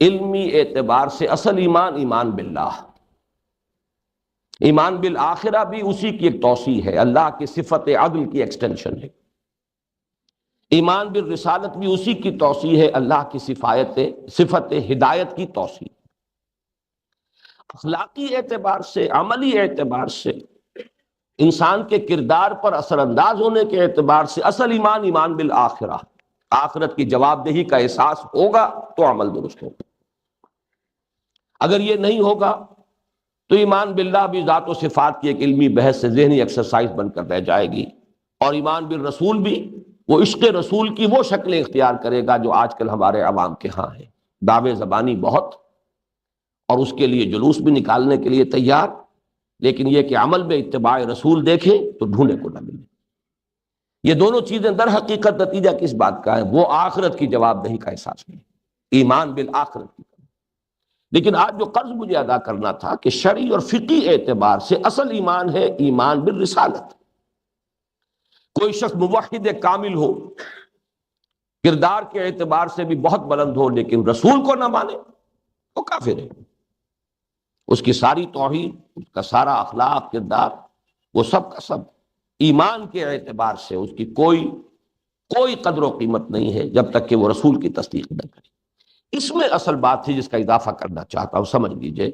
علمی اعتبار سے اصل ایمان ایمان باللہ، ایمان بالآخرہ بھی اسی کی ایک توسیع ہے، اللہ کی صفت عدل کی ایکسٹینشن ہے۔ ایمان بالرسالت بھی اسی کی توسیع ہے، اللہ کی صفت ہدایت کی توسیع۔ اخلاقی اعتبار سے، عملی اعتبار سے، انسان کے کردار پر اثر انداز ہونے کے اعتبار سے اصل ایمان ایمان بالآخرہ، آخرت کی جواب دہی کا احساس ہوگا تو عمل درست ہوگا۔ اگر یہ نہیں ہوگا تو ایمان باللہ بھی ذات و صفات کی ایک علمی بحث سے ذہنی ایکسرسائز بن کر رہ جائے گی، اور ایمان بالرسول بھی وہ عشق رسول کی وہ شکلیں اختیار کرے گا جو آج کل ہمارے عوام کے ہاں ہیں، دعوے زبانی بہت اور اس کے لیے جلوس بھی نکالنے کے لیے تیار، لیکن یہ کہ عمل میں اتباع رسول دیکھیں تو ڈھونڈے کو نہ ملے۔ یہ دونوں چیزیں در حقیقت نتیجہ کس بات کا ہے؟ وہ آخرت کی جواب دہی کا احساس ہے، ایمان بالآخرت کی۔ لیکن آج جو قرض مجھے ادا کرنا تھا کہ شرعی اور فقہی اعتبار سے اصل ایمان ہے ایمان بالرسالت۔ کوئی شخص موحد کامل ہو، کردار کے اعتبار سے بھی بہت بلند ہو، لیکن رسول کو نہ مانے وہ کافر ہے۔ اس کی ساری توحید، اس کا سارا اخلاق، کردار، وہ سب کا سب ایمان کے اعتبار سے اس کی کوئی قدر و قیمت نہیں ہے جب تک کہ وہ رسول کی تصدیق نہ کرے۔ اس میں اصل بات تھی جس کا اضافہ کرنا چاہتا ہوں، سمجھ لیجئے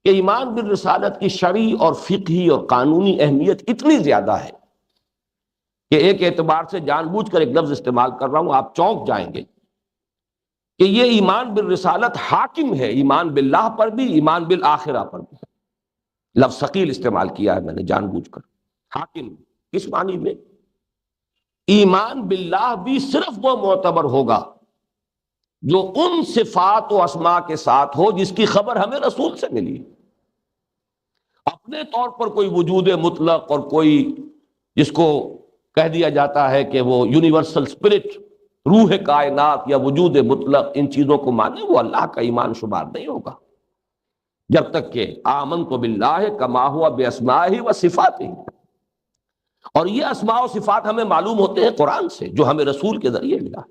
کہ ایمان بالرسالت کی شرعی اور فقہی اور قانونی اہمیت اتنی زیادہ ہے کہ ایک اعتبار سے جان بوجھ کر ایک لفظ استعمال کر رہا ہوں، آپ چونک جائیں گے کہ یہ ایمان بالرسالت حاکم ہے ایمان باللہ پر بھی، ایمان بالآخرہ پر بھی۔ لفظ ثقیل استعمال کیا ہے میں نے جان بوجھ کر، حاکم کس معنی میں؟ ایمان باللہ بھی صرف وہ معتبر ہوگا جو ان صفات و اسماء کے ساتھ ہو جس کی خبر ہمیں رسول سے ملی۔ اپنے طور پر کوئی وجود مطلق اور کوئی جس کو کہہ دیا جاتا ہے کہ وہ یونیورسل اسپرٹ، روح کائنات یا وجود مطلق، ان چیزوں کو مانے، وہ اللہ کا ایمان شمار نہیں ہوگا جب تک کہ آمنت باللہ کما ہوا باسمائہ و صفاتہ۔ اور یہ اسماء و صفات ہمیں معلوم ہوتے ہیں قرآن سے، جو ہمیں رسول کے ذریعے ملا۔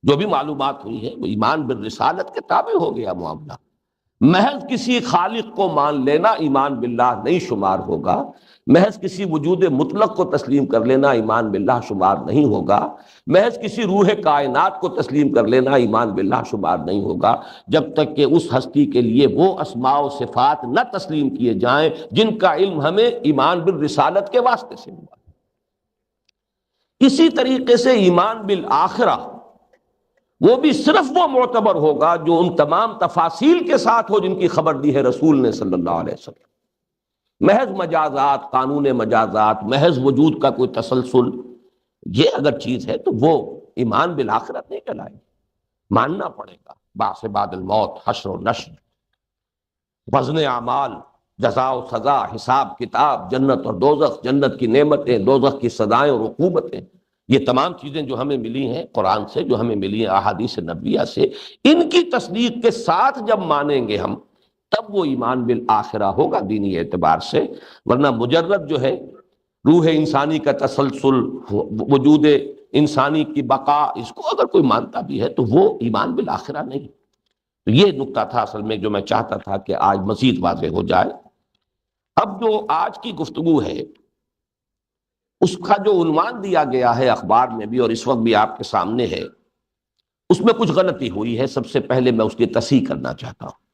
جو بھی معلومات ہوئی ہے وہ ایمان بالرسالت کے تابع ہو گیا معاملہ۔ محض کسی خالق کو مان لینا ایمان باللہ نہیں شمار ہوگا، محض کسی وجود مطلق کو تسلیم کر لینا ایمان باللہ شمار نہیں ہوگا، محض کسی روح کائنات کو تسلیم کر لینا ایمان باللہ شمار نہیں ہوگا، جب تک کہ اس ہستی کے لیے وہ اسماء و صفات نہ تسلیم کیے جائیں جن کا علم ہمیں ایمان بالرسالت کے واسطے سے ہوا۔ اسی طریقے سے ایمان بالآخرہ وہ بھی صرف وہ معتبر ہوگا جو ان تمام تفاصیل کے ساتھ ہو جن کی خبر دی ہے رسول نے صلی اللہ علیہ وسلم۔ محض مجازات، قانون مجازات، محض وجود کا کوئی تسلسل، یہ اگر چیز ہے تو وہ ایمان بالآخرت نہیں کہلائے گی۔ ماننا پڑے گا بعث بعد الموت، حشر و نشر، وزن اعمال، جزا و سزا، حساب کتاب، جنت اور دوزخ، جنت کی نعمتیں، دوزخ کی سزائیں اور عقوبتیں، یہ تمام چیزیں جو ہمیں ملی ہیں قرآن سے، جو ہمیں ملی ہیں احادیث نبویہ سے، ان کی تصدیق کے ساتھ جب مانیں گے ہم تب وہ ایمان بالآخرہ ہوگا دینی اعتبار سے۔ ورنہ مجرد جو ہے روح انسانی کا تسلسل، وجود انسانی کی بقا، اس کو اگر کوئی مانتا بھی ہے تو وہ ایمان بالآخرہ نہیں۔ تو یہ نکتہ تھا اصل میں جو میں چاہتا تھا کہ آج مزید واضح ہو جائے۔ اب جو آج کی گفتگو ہے اس کا جو عنوان دیا گیا ہے اخبار میں بھی اور اس وقت بھی آپ کے سامنے ہے، اس میں کچھ غلطی ہوئی ہے۔ سب سے پہلے میں اس کی تصحیح کرنا چاہتا ہوں۔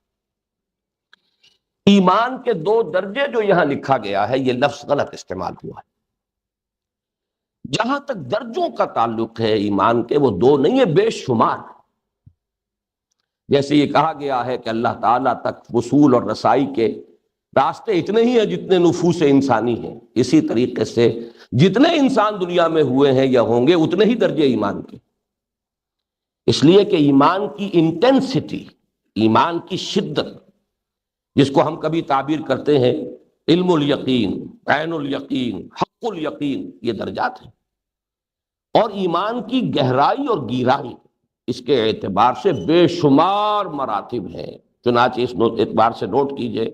ایمان کے 2 درجے جو یہاں لکھا گیا ہے، یہ لفظ غلط استعمال ہوا ہے۔ جہاں تک درجوں کا تعلق ہے ایمان کے، وہ 2 نہیں ہے، بے شمار۔ جیسے یہ کہا گیا ہے کہ اللہ تعالیٰ تک وصول اور رسائی کے راستے اتنے ہی ہیں جتنے نفوس انسانی ہیں، اسی طریقے سے جتنے انسان دنیا میں ہوئے ہیں یا ہوں گے اتنے ہی درجے ایمان کے۔ اس لیے کہ ایمان کی انٹینسٹی، ایمان کی شدت، جس کو ہم کبھی تعبیر کرتے ہیں علم الیقین، عین الیقین، حق الیقین، یہ درجات ہیں۔ اور ایمان کی گہرائی اور گیرائی اس کے اعتبار سے بے شمار مراتب ہیں۔ چنانچہ اس اعتبار سے نوٹ کیجئے،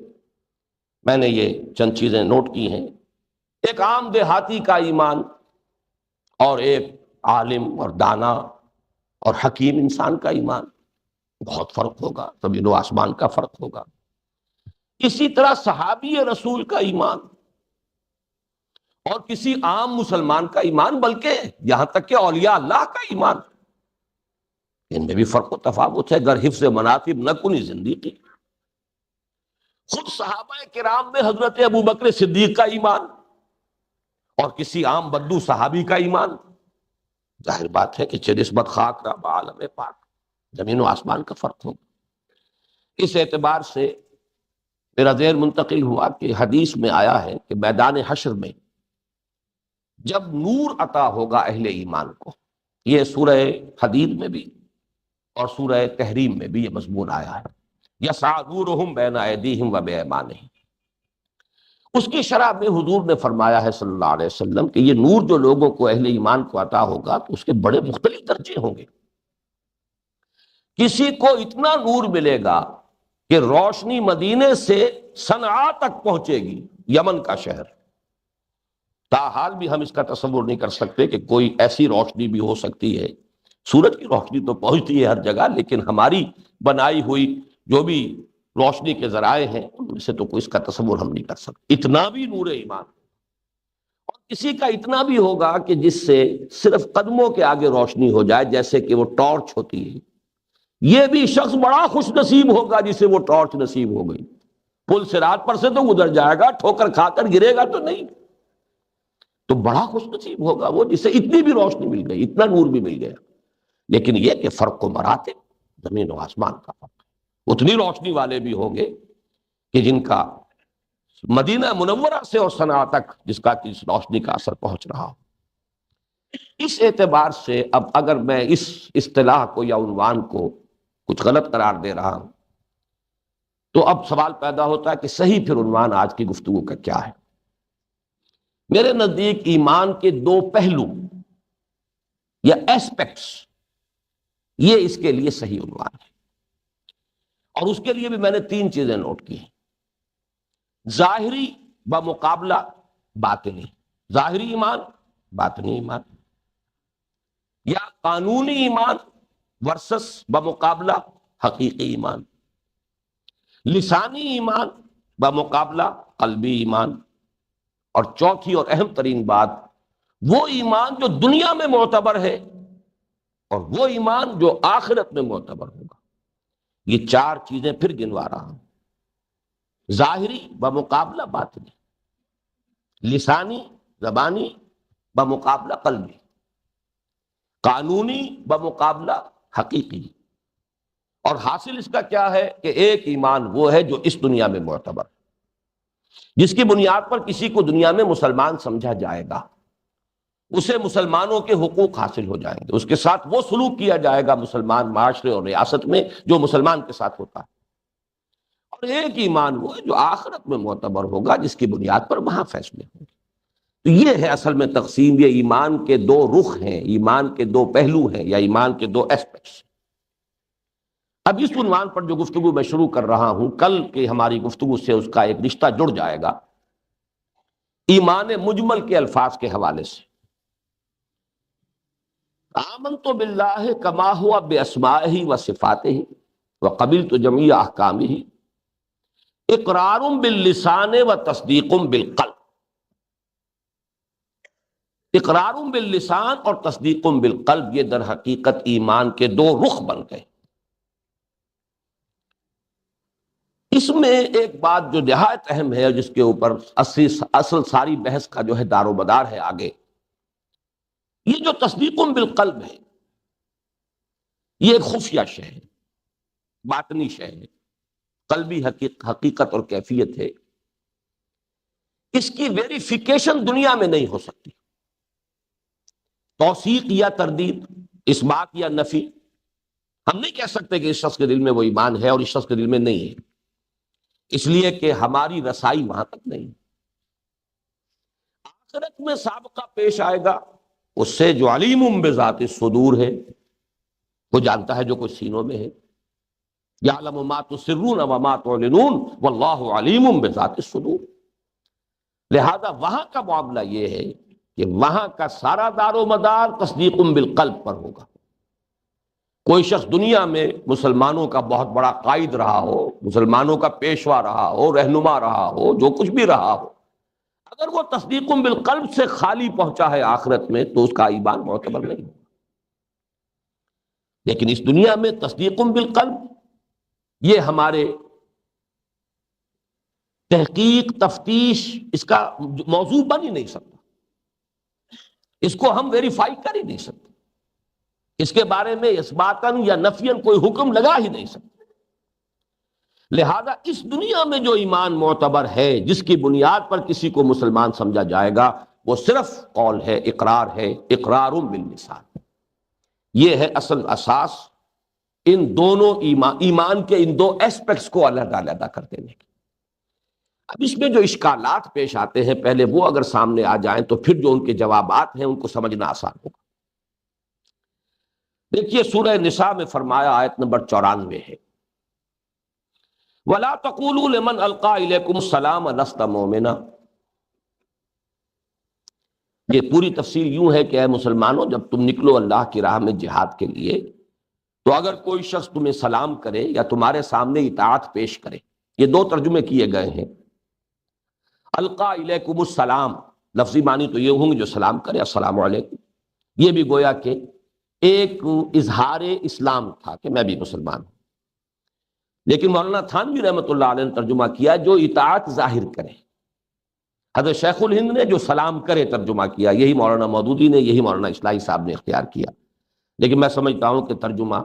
میں نے یہ چند چیزیں نوٹ کی ہیں۔ ایک عام دیہاتی کا ایمان اور ایک عالم اور دانا اور حکیم انسان کا ایمان، بہت فرق ہوگا، زمین و آسمان کا فرق ہوگا۔ اسی طرح صحابی رسول کا ایمان اور کسی عام مسلمان کا ایمان، بلکہ یہاں تک کہ اولیاء اللہ کا ایمان، ان میں بھی فرق و تفاوت ہے۔ گر حفظ مناقب نہ کنی زندگی، خود صحابہ کرام میں حضرت ابو بکر صدیق کا ایمان اور کسی عام بدو صحابی کا ایمان، ظاہر بات ہے کہ چہ نسبت خاک را بعالم پاک، زمین و آسمان کا فرق ہوگا۔ اس اعتبار سے میرا ذہن منتقل ہوا کہ حدیث میں آیا ہے کہ میدان حشر میں جب نور عطا ہوگا اہل ایمان کو، یہ سورہ حدید میں بھی اور سورہ تحریم میں بھی یہ مضمون آیا ہے، یسعی نورہم بین ایدیہم و بایمانہم۔ اس کی شرح میں حضور نے فرمایا ہے صلی اللہ علیہ وسلم کہ یہ نور جو لوگوں کو اہل ایمان کو عطا ہوگا تو اس کے بڑے مختلف درجے ہوں گے۔ کسی کو اتنا نور ملے گا کہ روشنی مدینے سے صنعاء تک پہنچے گی، یمن کا شہر۔ تاحال بھی ہم اس کا تصور نہیں کر سکتے کہ کوئی ایسی روشنی بھی ہو سکتی ہے۔ سورج کی روشنی تو پہنچتی ہے ہر جگہ، لیکن ہماری بنائی ہوئی جو بھی روشنی کے ذرائع ہیں ان میں سے تو کوئی اس کا تصور ہم نہیں کر سکتے۔ اتنا بھی نور ایمان، اور کسی کا اتنا بھی ہوگا کہ جس سے صرف قدموں کے آگے روشنی ہو جائے، جیسے کہ وہ ٹارچ ہوتی ہے۔ یہ بھی شخص بڑا خوش نصیب ہوگا جسے وہ ٹارچ نصیب ہو گئی۔ پل صراط پر سے تو گزر جائے گا، ٹھوکر کھا کر گرے گا تو نہیں، تو بڑا خوش نصیب ہوگا وہ جسے اتنی بھی روشنی مل گئی، اتنا نور بھی مل گیا۔ لیکن یہ کہ فرق و مراتب، زمین و آسمان کا فرق ہے۔ اتنی روشنی والے بھی ہوں گے کہ جن کا مدینہ منورہ سے اور صنعاء تک جس کا اس روشنی کا اثر پہنچ رہا ہو۔ اس اعتبار سے اب اگر میں اس اصطلاح کو یا عنوان کو کچھ غلط قرار دے رہا ہوں تو اب سوال پیدا ہوتا ہے کہ صحیح پھر عنوان آج کی گفتگو کا کیا ہے؟ میرے نزدیک ایمان کے دو پہلو یا ایسپیکٹس، یہ اس کے لیے صحیح عنوان ہے، اور اس کے لیے بھی میں نے تین چیزیں نوٹ کی ہیں۔ ظاہری بمقابلہ باطنی، ظاہری ایمان، باطنی ایمان، یا قانونی ایمان ورسس بمقابلہ حقیقی ایمان، لسانی ایمان بمقابلہ قلبی ایمان، اور چوتھی اور اہم ترین بات وہ ایمان جو دنیا میں معتبر ہے اور وہ ایمان جو آخرت میں معتبر ہوگا۔ یہ چار چیزیں پھر گنوا رہا ہوں۔ ظاہری بمقابلہ باطنی، لسانی زبانی بمقابلہ قلبی، قانونی بمقابلہ حقیقی۔ اور حاصل اس کا کیا ہے کہ ایک ایمان وہ ہے جو اس دنیا میں معتبر، جس کی بنیاد پر کسی کو دنیا میں مسلمان سمجھا جائے گا، اسے مسلمانوں کے حقوق حاصل ہو جائیں گے، اس کے ساتھ وہ سلوک کیا جائے گا مسلمان معاشرے اور ریاست میں جو مسلمان کے ساتھ ہوتا ہے۔ اور ایک ایمان وہ ہے جو آخرت میں معتبر ہوگا، جس کی بنیاد پر وہاں فیصلے ہوں گے۔ تو یہ ہے اصل میں تقسیم، یہ ایمان کے دو رخ ہیں، ایمان کے دو پہلو ہیں، یا ایمان کے دو ایسپیکٹس۔ اب اس عنوان پر جو گفتگو میں شروع کر رہا ہوں، کل کی ہماری گفتگو سے اس کا ایک رشتہ جڑ جائے گا ایمان مجمل کے الفاظ کے حوالے سے۔ آمنت باللہ کما ہوا باسمائہ و صفاتہ وقبلت جمیع احکامہ، اقرار باللسان و تصدیق بالقلب۔ اقرار باللسان اور تصدیق بالقلب، یہ در حقیقت ایمان کے دو رخ بن گئے۔ اس میں ایک بات جو نہایت اہم ہے، جس کے اوپر اصل ساری بحث کا جو ہے دار و مدار ہے آگے، یہ جو تصدیق بالقلب ہے، یہ ایک خفیہ شے ہے، باطنی شے ہے، قلبی حقیقت اور کیفیت ہے۔ اس کی ویریفیکیشن دنیا میں نہیں ہو سکتی، توثیق یا تردید، اثبات یا نفی۔ ہم نہیں کہہ سکتے کہ اس شخص کے دل میں وہ ایمان ہے اور اس شخص کے دل میں نہیں ہے، اس لیے کہ ہماری رسائی وہاں تک نہیں۔ آخرت میں سابقہ پیش آئے گا اس سے جو علیم بذات الصدور ہے، وہ جانتا ہے جو کچھ سینوں میں ہے۔ یعلم ما تسرون وما تعلنون واللہ علیم بذات الصدور۔ لہذا وہاں کا معاملہ یہ ہے کہ وہاں کا سارا دار و مدار تصدیق بالقلب پر ہوگا۔ کوئی شخص دنیا میں مسلمانوں کا بہت بڑا قائد رہا ہو، مسلمانوں کا پیشوا رہا ہو، رہنما رہا ہو، جو کچھ بھی رہا ہو، اگر وہ تصدیق بالقلب سے خالی پہنچا ہے آخرت میں تو اس کا ایمان معتبر نہیں۔ لیکن اس دنیا میں تصدیق بالقلب یہ ہمارے تحقیق تفتیش اس کا موضوع بن ہی نہیں سکتا، اس کو ہم ویریفائی کر ہی نہیں سکتے، اس کے بارے میں اثباتاً یا نفیاً کوئی حکم لگا ہی نہیں سکتے۔ لہذا اس دنیا میں جو ایمان معتبر ہے، جس کی بنیاد پر کسی کو مسلمان سمجھا جائے گا، وہ صرف قول ہے، اقرار ہے، اقرار باللسان۔ یہ ہے اصل اساس ان دونوں ایمان کے ان دو ایسپیکٹس کو علیحدہ علیحدہ کر دینے کی۔ اب اس میں جو اشکالات پیش آتے ہیں، پہلے وہ اگر سامنے آ جائیں تو پھر جو ان کے جوابات ہیں ان کو سمجھنا آسان ہوگا۔ دیکھیے سورہ نساء میں فرمایا، آیت نمبر 94 ہے، وَلَا تَقُولُوا لِمَنْ أَلْقَىٰ إِلَيْكُمُ السَّلَامَ لَسْتَ مُؤْمِنًا۔ یہ پوری تفصیل یوں ہے کہ اے مسلمانوں، جب تم نکلو اللہ کی راہ میں جہاد کے لیے تو اگر کوئی شخص تمہیں سلام کرے یا تمہارے سامنے اطاعت پیش کرے، یہ دو ترجمے کیے گئے ہیں۔ القا الیکم السلام، لفظی معنی تو یہ ہوں گے جو سلام کرے، السلام علیکم، یہ بھی گویا کہ ایک اظہار اسلام تھا کہ میں بھی مسلمان ہوں۔ لیکن مولانا تھانوی رحمۃ اللہ علیہ نے ترجمہ کیا جو اطاعت ظاہر کرے۔ حضرت شیخ الہند نے جو سلام کرے ترجمہ کیا، یہی مولانا مودودی نے، یہی مولانا اصلاحی صاحب نے اختیار کیا۔ لیکن میں سمجھتا ہوں کہ ترجمہ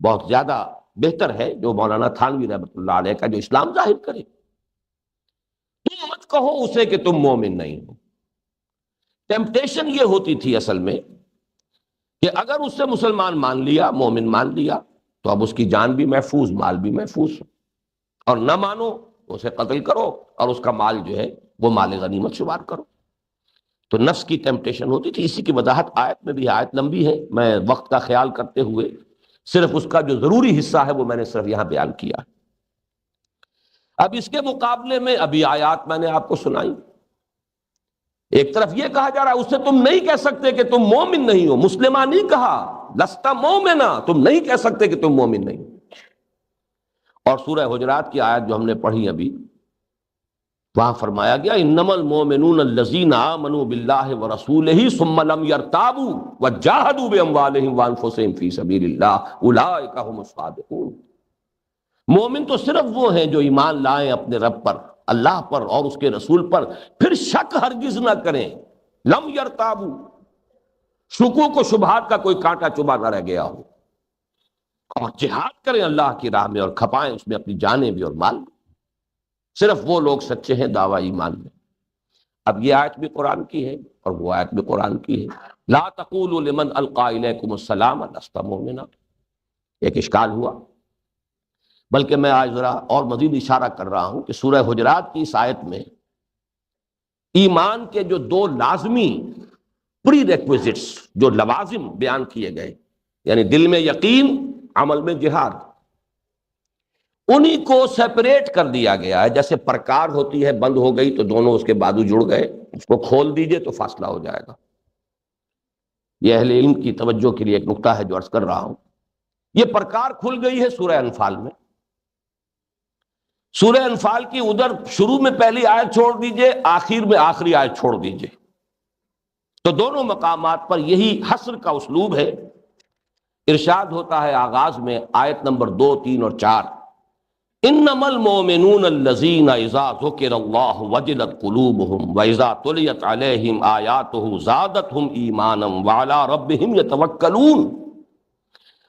بہت زیادہ بہتر ہے جو مولانا تھانوی رحمۃ اللہ علیہ کا، جو اسلام ظاہر کرے۔ تم مت کہو اسے کہ تم مومن نہیں ہو۔ ٹیمپٹیشن یہ ہوتی تھی اصل میں کہ اگر اس سے مسلمان مان لیا، مومن مان لیا، تو اب اس کی جان بھی محفوظ، مال بھی محفوظ، اور نہ مانو تو اسے قتل کرو اور اس کا مال جو ہے وہ مال غنیمت شمار کرو۔ تو نفس کی ٹیمپٹیشن ہوتی تھی۔ اسی کی وضاحت آیت میں بھی، آیت لمبی ہے، میں وقت کا خیال کرتے ہوئے صرف اس کا جو ضروری حصہ ہے وہ میں نے صرف یہاں بیان کیا۔ اب اس کے مقابلے میں ابھی آیات میں نے آپ کو سنائی، ایک طرف یہ کہا جا رہا ہے اس سے تم نہیں کہہ سکتے کہ تم مومن نہیں ہو، مسلمہ نہیں کہا، لستا مومنا، تم نہیں کہہ سکتے کہ تم مومن نہیں ہو۔ اور سورہ حجرات کی آیت جو ہم نے پڑھی ابھی، وہاں فرمایا گیا انما المؤمنون الذین آمنوا باللہ ورسولہ ثم لم یرتابوا وجاہدوا باموالہم وانفسہم فی سبیل اللہ اولئک هم الصادقون۔ مومن تو صرف وہ ہیں جو ایمان لائیں اپنے رب پر، اللہ پر اور اس کے رسول پر، پھر شک ہرگز نہ کریں، لم یرتابوا، شکوک و شبہات کا کوئی کانٹا چبھا نہ رہ گیا ہو، اور جہاد کریں اللہ کی راہ میں اور کھپائیں اس میں اپنی جانیں بھی اور مال بھی۔ صرف وہ لوگ سچے ہیں دعویٰ ایمان میں۔ اب یہ آیت بھی قرآن کی ہے اور وہ آیت بھی قرآن کی ہے، لا تقولوا لمن القا الیکم السلام لست مومنا۔ ایک اشکال ہوا، بلکہ میں آج ذرا اور مزید اشارہ کر رہا ہوں کہ سورہ حجرات کی اس آیت میں ایمان کے جو دو لازمی پری ریکویزٹس، جو لوازم بیان کیے گئے، یعنی دل میں یقین، عمل میں جہاد، انہی کو سیپریٹ کر دیا گیا ہے۔ جیسے پرکار ہوتی ہے، بند ہو گئی تو دونوں اس کے بازو جڑ گئے، اس کو کھول دیجئے تو فاصلہ ہو جائے گا۔ یہ اہل علم کی توجہ کے لیے ایک نقطہ ہے جو عرض کر رہا ہوں۔ یہ پرکار کھل گئی ہے سورہ انفال میں۔ سورہ انفال کی ادھر شروع میں پہلی آیت چھوڑ دیجئے، آخر میں آخری آیت چھوڑ دیجئے، تو دونوں مقامات پر یہی حصر کا اسلوب ہے۔ ارشاد ہوتا ہے آغاز میں آیت نمبر 2، 3 اور 4، انما المؤمنون الذین اذا ذکر اللہ وجلت قلوبہم واذا تلیت علیہم آیاتہ زادتہم ایمانا وعلی ربہم یتوکلون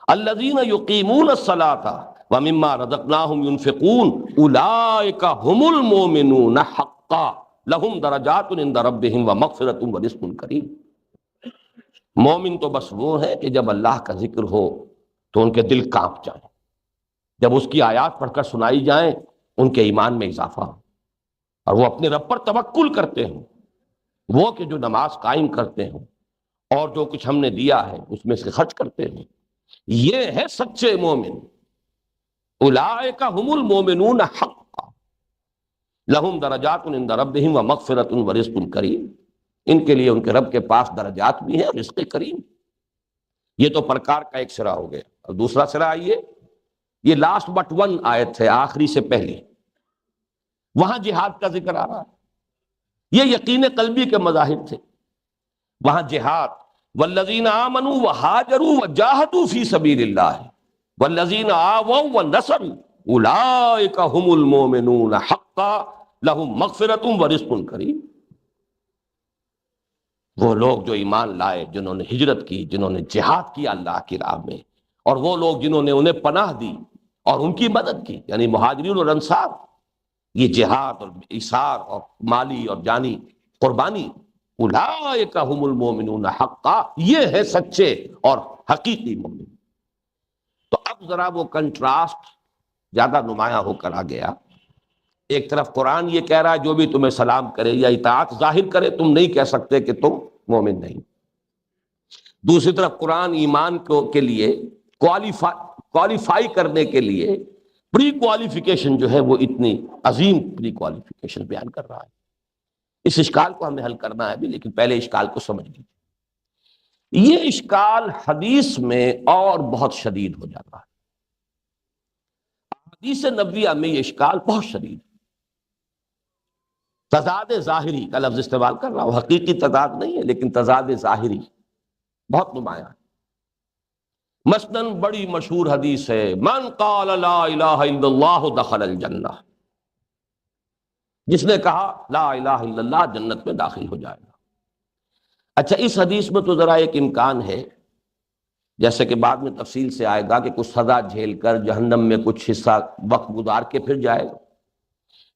الذین یقیمون الصلاۃ ومما رزقناہم ينفقون اولئک هم المؤمنون حقا لہم درجات عند ربہم ومغفرۃ ورزق کریم۔ مومن تو بس وہ ہے کہ جب اللہ کا ذکر ہو تو ان کے دل کانپ جائیں، جب اس کی آیات پڑھ کر سنائی جائیں ان کے ایمان میں اضافہ ہو، اور وہ اپنے رب پر توکل کرتے ہیں، وہ کہ جو نماز قائم کرتے ہیں اور جو کچھ ہم نے دیا ہے اس میں سے خرچ کرتے ہیں، یہ ہے سچے مومن۔ اولئک هم المؤمنون حقا لہم درجات عند ربہم ومغفرۃ ورزق کریم۔ ان کے لیے ان کے رب کے پاس درجات بھی ہیں اور رزق کریم۔ یہ تو پرکار کا ایک سرا ہو گیا۔ اور دوسرا سرا آئیے، یہ لاسٹ بٹ ون آیت ہے، آخری سے پہلی، وہاں جہاد کا ذکر آ رہا ہے۔ یہ یقین قلبی کے مظاہر تھے، وہاں جہاد، والذین آمنوا وہاجروا وجاہدوا فی سبیل اللہ والذین آووا ونصروا اولئک هم المؤمنون حقا لہم مغفرۃ ورزق کریم۔ وہ لوگ جو ایمان لائے، جنہوں نے ہجرت کی، جنہوں نے جہاد کیا اللہ کی راہ میں، اور وہ لوگ جنہوں نے انہیں پناہ دی اور ان کی مدد کی، یعنی مہاجرین اور انصار، یہ جہاد اور ایثار اور مالی اور جانی قربانی، اولئک هم المؤمنون حقا، یہ ہے سچے اور حقیقی مومن۔ تو اب ذرا وہ کنٹراسٹ زیادہ نمایاں ہو کر آ گیا۔ ایک طرف قرآن یہ کہہ رہا ہے جو بھی تمہیں سلام کرے یا اطاعت ظاہر کرے تم نہیں کہہ سکتے کہ تم مومن نہیں۔ دوسری طرف قرآن ایمان کے لیے کوالیفائی کرنے کے لیے پری کوالیفیکیشن جو ہے وہ اتنی عظیم پری کوالیفیکیشن بیان کر رہا ہے۔ اس اشکال کو ہمیں حل کرنا ہے ابھی، لیکن پہلے اشکال کو سمجھ لیجیے۔ یہ اشکال حدیث میں اور بہت شدید ہو جاتا ہے، حدیث نبویہ میں یہ اشکال بہت شدید ہے۔ تضاد ظاہری کا لفظ استعمال کر رہا ہوں، حقیقی تضاد نہیں ہے لیکن تضاد ظاہری بہت نمایاں ہے۔ مثلاً بڑی مشہور حدیث ہے، من قال لا الہ الا اللہ دخل الجنہ، جس نے کہا لا الہ الا اللہ جنت میں داخل ہو جائے گا۔ اچھا، اس حدیث میں تو ذرا ایک امکان ہے، جیسے کہ بعد میں تفصیل سے آئے گا، کہ کچھ سزا جھیل کر جہنم میں کچھ حصہ وقت گزار کے پھر جائے گا۔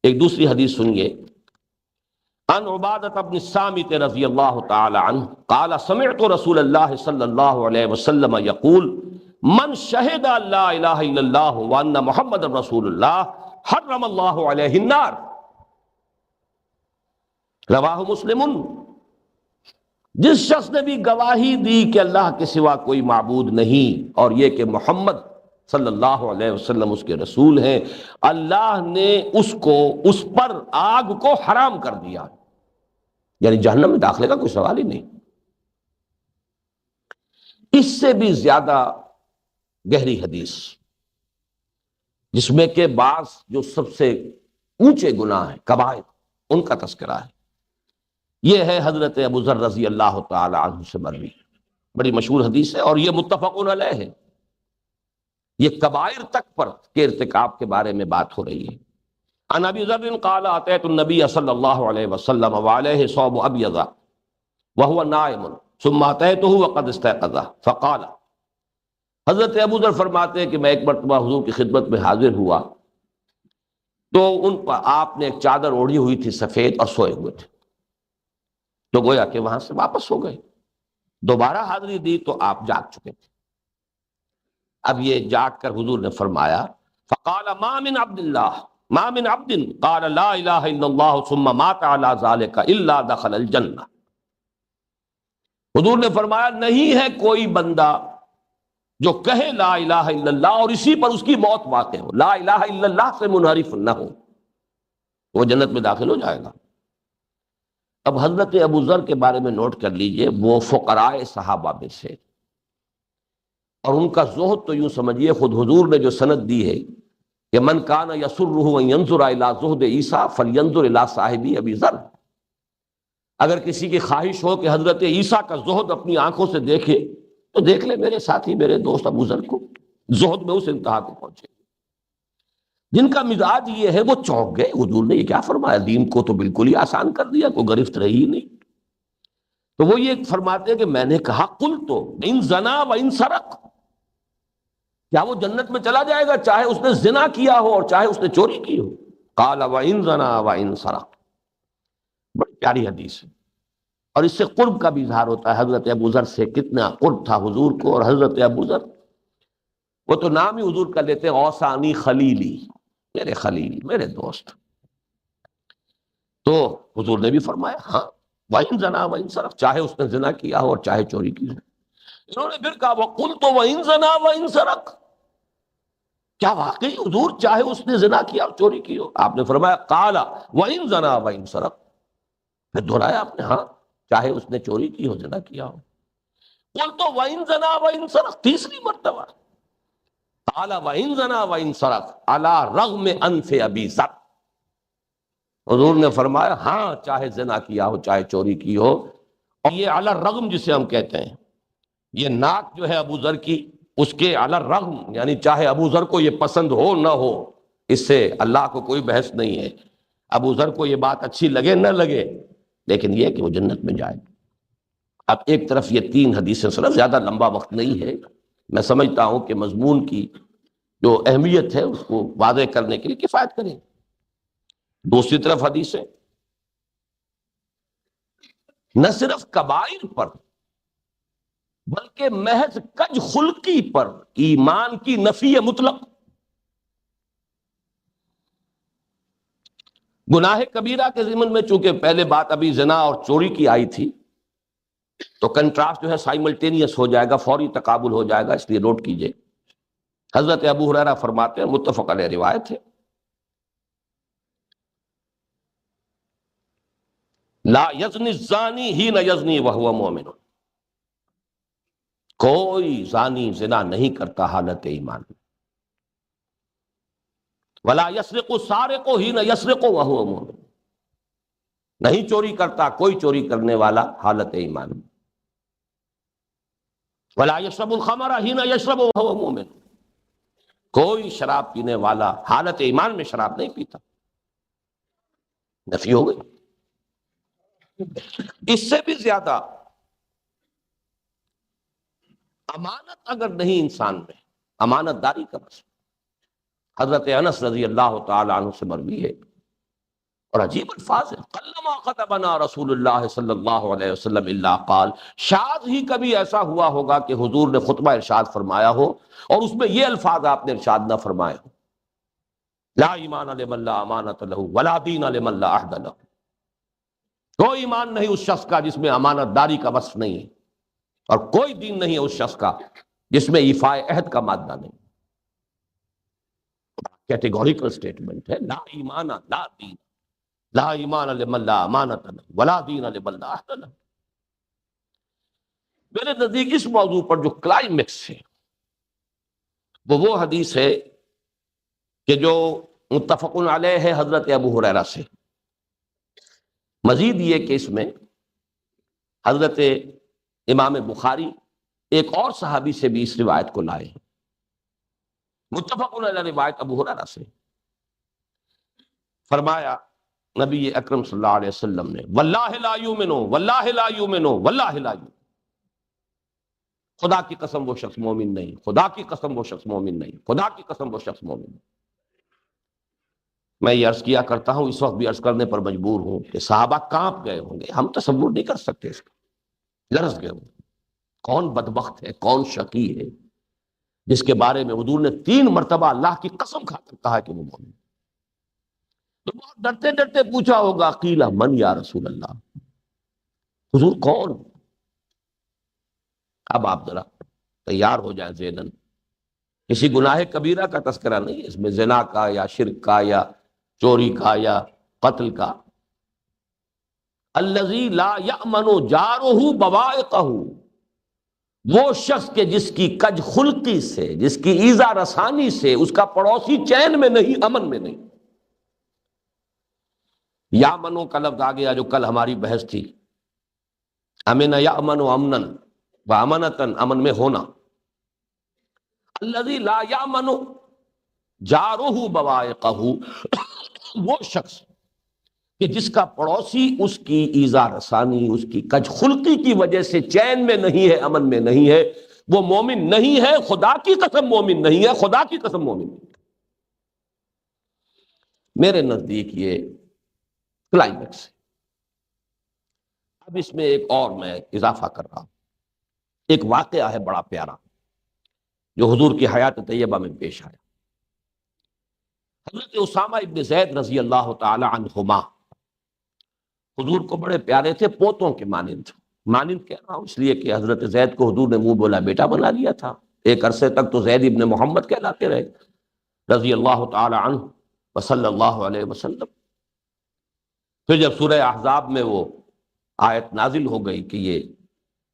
ایک دوسری حدیث سنیے، عن عبادۃ بن الصامت رضی اللہ تعالی عنہ قال سمعت رسول اللہ صلی اللہ علیہ وسلم یقول من شہد لا الہ الا اللہ وان محمد رسول اللہ حرم اللہ علیہ النار، رواہ مسلم۔ جس شخص نے بھی گواہی دی کہ اللہ کے سوا کوئی معبود نہیں اور یہ کہ محمد صلی اللہ علیہ وسلم اس کے رسول ہیں، اللہ نے اس پر آگ کو حرام کر دیا، یعنی جہنم میں داخلے کا کوئی سوال ہی نہیں۔ اس سے بھی زیادہ گہری حدیث، جس میں کہ بعض جو سب سے اونچے گناہ ہیں، کبائر، ان کا تذکرہ ہے، یہ ہے حضرت ابو ذر رضی اللہ تعالی عنہ سے مروی، بڑی مشہور حدیث ہے، اور یہ متفق علیہ ہے۔ یہ کبائر تک پر کے ارتکاب کے بارے میں بات ہو رہی ہے۔ عن ابی ذر قال اتیت النبی صلی اللہ علیہ وسلم وعلیہ ثوب ابیض وهو نائم ثم اتیتہ وقد استيقظ فقال، حضرت ابو ذر فرماتے ہیں کہ میں ایک مرتبہ حضور کی خدمت میں حاضر ہوا تو ان پر آپ نے ایک چادر اوڑھی ہوئی تھی سفید اور سوئے ہوئے تھے، تو گویا کہ وہاں سے واپس ہو گئے، دوبارہ حاضری دی تو آپ جاگ چکے تھے۔ اب یہ جاگ کر حضور نے فرمایا، فقال ما من عبد قال لا الہ الا اللہ ثم مات علی ذلک الا دخل الجنہ۔ حضور نے فرمایا نہیں ہے کوئی بندہ جو کہے لا الہ الا اللہ اور اسی پر اس کی موت واقع ہو، لا الہ الا اللہ سے منحرف نہ ہو، وہ جنت میں داخل ہو جائے گا۔ اب حضرت ابو ذر کے بارے میں نوٹ کر لیجئے، وہ فقراء صحابہ میں سے، اور ان کا زہد تو یوں سمجھیے خود حضور نے جو سند دی ہے کہ من کان یسرہ ان ینظر الی زہد عیسیٰ فلینظر الی صاحب ابی ذر، اگر کسی کی خواہش ہو کہ حضرت عیسیٰ کا زہد اپنی آنکھوں سے دیکھے تو دیکھ لے میرے ساتھی، میرے دوست ابو ذر کو، زہد میں اس انتہا کو پہنچے۔ جن کا مزاج یہ ہے وہ چونک گئے، حضور نے یہ کیا فرمایا، دین کو تو بالکل ہی آسان کر دیا، کوئی گرفت رہی ہی نہیں۔ تو وہ یہ فرماتے ہیں کہ میں نے کہا قلت ان زنا و ان سرق، کیا وہ جنت میں چلا جائے گا چاہے اس نے زنا کیا ہو اور چاہے اس نے چوری کی ہو؟ قال و ان زنا و ان سرق، بڑی پیاری حدیث ہے، اور اس سے قرب کا بھی اظہار ہوتا ہے۔ حضرت ابو ذر سے کتنا قرب تھا حضور کو، اور حضرت ابو ذر وہ تو نام ہی حضور کا لیتے ہیں، اوصانی خلیلی، میرے خلیل، میرے دوست۔ تو حضور نے بھی فرمایا ہاں وَإِن زَنَا وَإِن سَرَقَ، چاہے اس نے زنا کیا ہو اور چاہے چوری کی ہو۔ انہوں نے پھر کہا وَقُلْتُ وَإِن زَنَا وَإِن سَرَقَ، کیا واقعی حضور چاہے اس نے زنا کیا اور چوری کی ہو؟ آپ نے فرمایا قَالَ وَإِن زَنَا وَإِن سَرَقَ، پھر دہرایا آپ نے ہاں چاہے اس نے چوری کی ہو، زنا کیا ہو۔ قُلْتُ وَإِن زَنَا وَإِن سَرَقَ، تیسری مرتبہ۔ قال وَإِن زَنَا وَإِن سَرَقَ عَلَى رَغْمِ أَنْفِ أَبِي ذَرٍ، حضور نے فرمایا ہاں چاہے زنا کیا ہو چاہے چوری کی ہو، اور یہ علی الرغم جسے ہم کہتے ہیں، یہ ناک جو ہے ابو ذر کی، اس کے علی الرغم یعنی چاہے ابو ذر کو یہ پسند ہو نہ ہو، اس سے اللہ کو کوئی بحث نہیں ہے، ابو ذر کو یہ بات اچھی لگے نہ لگے، لیکن یہ کہ وہ جنت میں جائے۔ اب ایک طرف یہ تین حدیثیں، صرف زیادہ لمبا وقت نہیں ہے، میں سمجھتا ہوں کہ مضمون کی جو اہمیت ہے اس کو واضح کرنے کے لیے کفایت کریں۔ دوسری طرف حدیثیں نہ صرف کبائر پر بلکہ محض کج خلقی پر ایمان کی نفی مطلق۔ گناہ کبیرہ کے ضمن میں چونکہ پہلے بات ابھی زنا اور چوری کی آئی تھی، تو کنٹراسٹ جو ہے سائملٹینیس ہو جائے گا، فوری تقابل ہو جائے گا، اس لیے نوٹ کیجئے۔ حضرت ابو ہریرہ فرماتے ہیں، متفق علیہ روایت ہے، لا یزنی الزانی حین یزنی وہو مومن، کوئی زانی زنا نہیں کرتا حالت ایمان میں، ولا یسرق السارق حین یسرق وہو مومن، نہیں چوری کرتا کوئی چوری کرنے والا حالت ایمان میں، ولا یشرب الخمر حین یشرب وہو مومن، کوئی شراب پینے والا حالت ایمان میں شراب نہیں پیتا۔ نفی ہو گئی۔ اس سے بھی زیادہ امانت اگر نہیں انسان میں، امانت داری کا مسئلہ، حضرت انس رضی اللہ تعالی عنہ سے مروی ہے اور عجیب الفاظ ہے، قلما خطبنا رسول اللہ صلی اللہ علیہ وسلم الا قال، شاذ ہی کبھی ایسا ہوا ہوگا کہ حضور نے خطبہ ارشاد فرمایا ہو اور اس میں یہ الفاظ آپ نے ارشاد نہ فرمائے ہو، لا ایمان لمن لا امانت لہ ولا دین لمن لا عہد لہ، کوئی ایمان نہیں اس شخص کا جس میں امانت داری کا وصف نہیں ہے، اور کوئی دین نہیں ہے اس شخص کا جس میں ایفاء عہد کا مادہ نہیں۔ کیٹیگوریکل سٹیٹمنٹ ہے، لا ایمان لا دین، لا ایمان لمن لا امانت لہ ولا دین لمن لا عہد لہ۔ میرے نزدیک اس موضوع پر جو کلائمیکس ہے وہ حدیث ہے کہ جو متفق علیہ ہے حضرت ابو ہریرہ سے، مزید یہ کہ اس میں حضرت امام بخاری ایک اور صحابی سے بھی اس روایت کو لائے ہیں، متفق علیہ روایت ابو ہریرہ سے، فرمایا نبی اکرم صلی اللہ علیہ وسلم نے، واللہ لا یؤمنو واللہ لا یؤمنو واللہ لا یؤمنو، خدا کی قسم وہ شخص مومن نہیں، خدا کی قسم وہ شخص مومن نہیں، خدا کی قسم وہ شخص مومن نہیں۔ میں یہ عرض کیا کرتا ہوں، اس وقت بھی عرض کرنے پر مجبور ہوں کہ صحابہ کانپ گئے ہوں گے، ہم تصور نہیں کر سکتے اس کا، لرز گئے ہوں گے، کون بدبخت ہے، کون شقی ہے جس کے بارے میں حضور نے 3 مرتبہ اللہ کی قسم کھا کر کہا کہ وہ مومن۔ تو بہت ڈرتے ڈرتے پوچھا ہوگا، قیل من یا رسول اللہ، حضور کون؟ اب آپ ذرا تیار ہو جائیں ذہناً، کسی گناہ کبیرہ کا تذکرہ نہیں، اس میں زنا کا یا شرک کا یا چوری کا یا قتل کا۔ الذی لا یأمن جارہ بوائقہ، وہ شخص کے جس کی کج خلقی سے، جس کی ایذا رسانی سے اس کا پڑوسی چین میں نہیں، امن میں نہیں۔ یامنو کا لفظ آ گیا جو کل ہماری بحث تھی، امن یامن امنن و امنتن، امن میں ہونا۔ الذی لا یامن جارہ بوائقہ، وہ شخص کہ جس کا پڑوسی اس کی ایذا رسانی، اس کی کج خلقی کی وجہ سے چین میں نہیں ہے، امن میں نہیں ہے، وہ مومن نہیں ہے، خدا کی قسم مومن نہیں ہے، خدا کی قسم مومن نہیں ہے۔ میرے نزدیک یہ کلائمیکس ہے۔ اب اس میں ایک اور میں اضافہ کر رہا ہوں، ایک واقعہ ہے بڑا پیارا جو حضور کی حیات طیبہ میں پیش آیا۔ حضرت اسامہ ابن زید رضی اللہ تعالی عنہما حضور کو بڑے پیارے تھے، پوتوں کے مانند، مانند کہہ رہا ہوں اس لیے کہ حضرت زید کو حضور نے منہ بولا بیٹا بنا لیا تھا، ایک عرصے تک تو زید ابن محمد کہلاتے رہے رضی اللہ تعالی عنہ وصلی اللہ علیہ وسلم۔ پھر جب سورہ احزاب میں وہ آیت نازل ہو گئی کہ یہ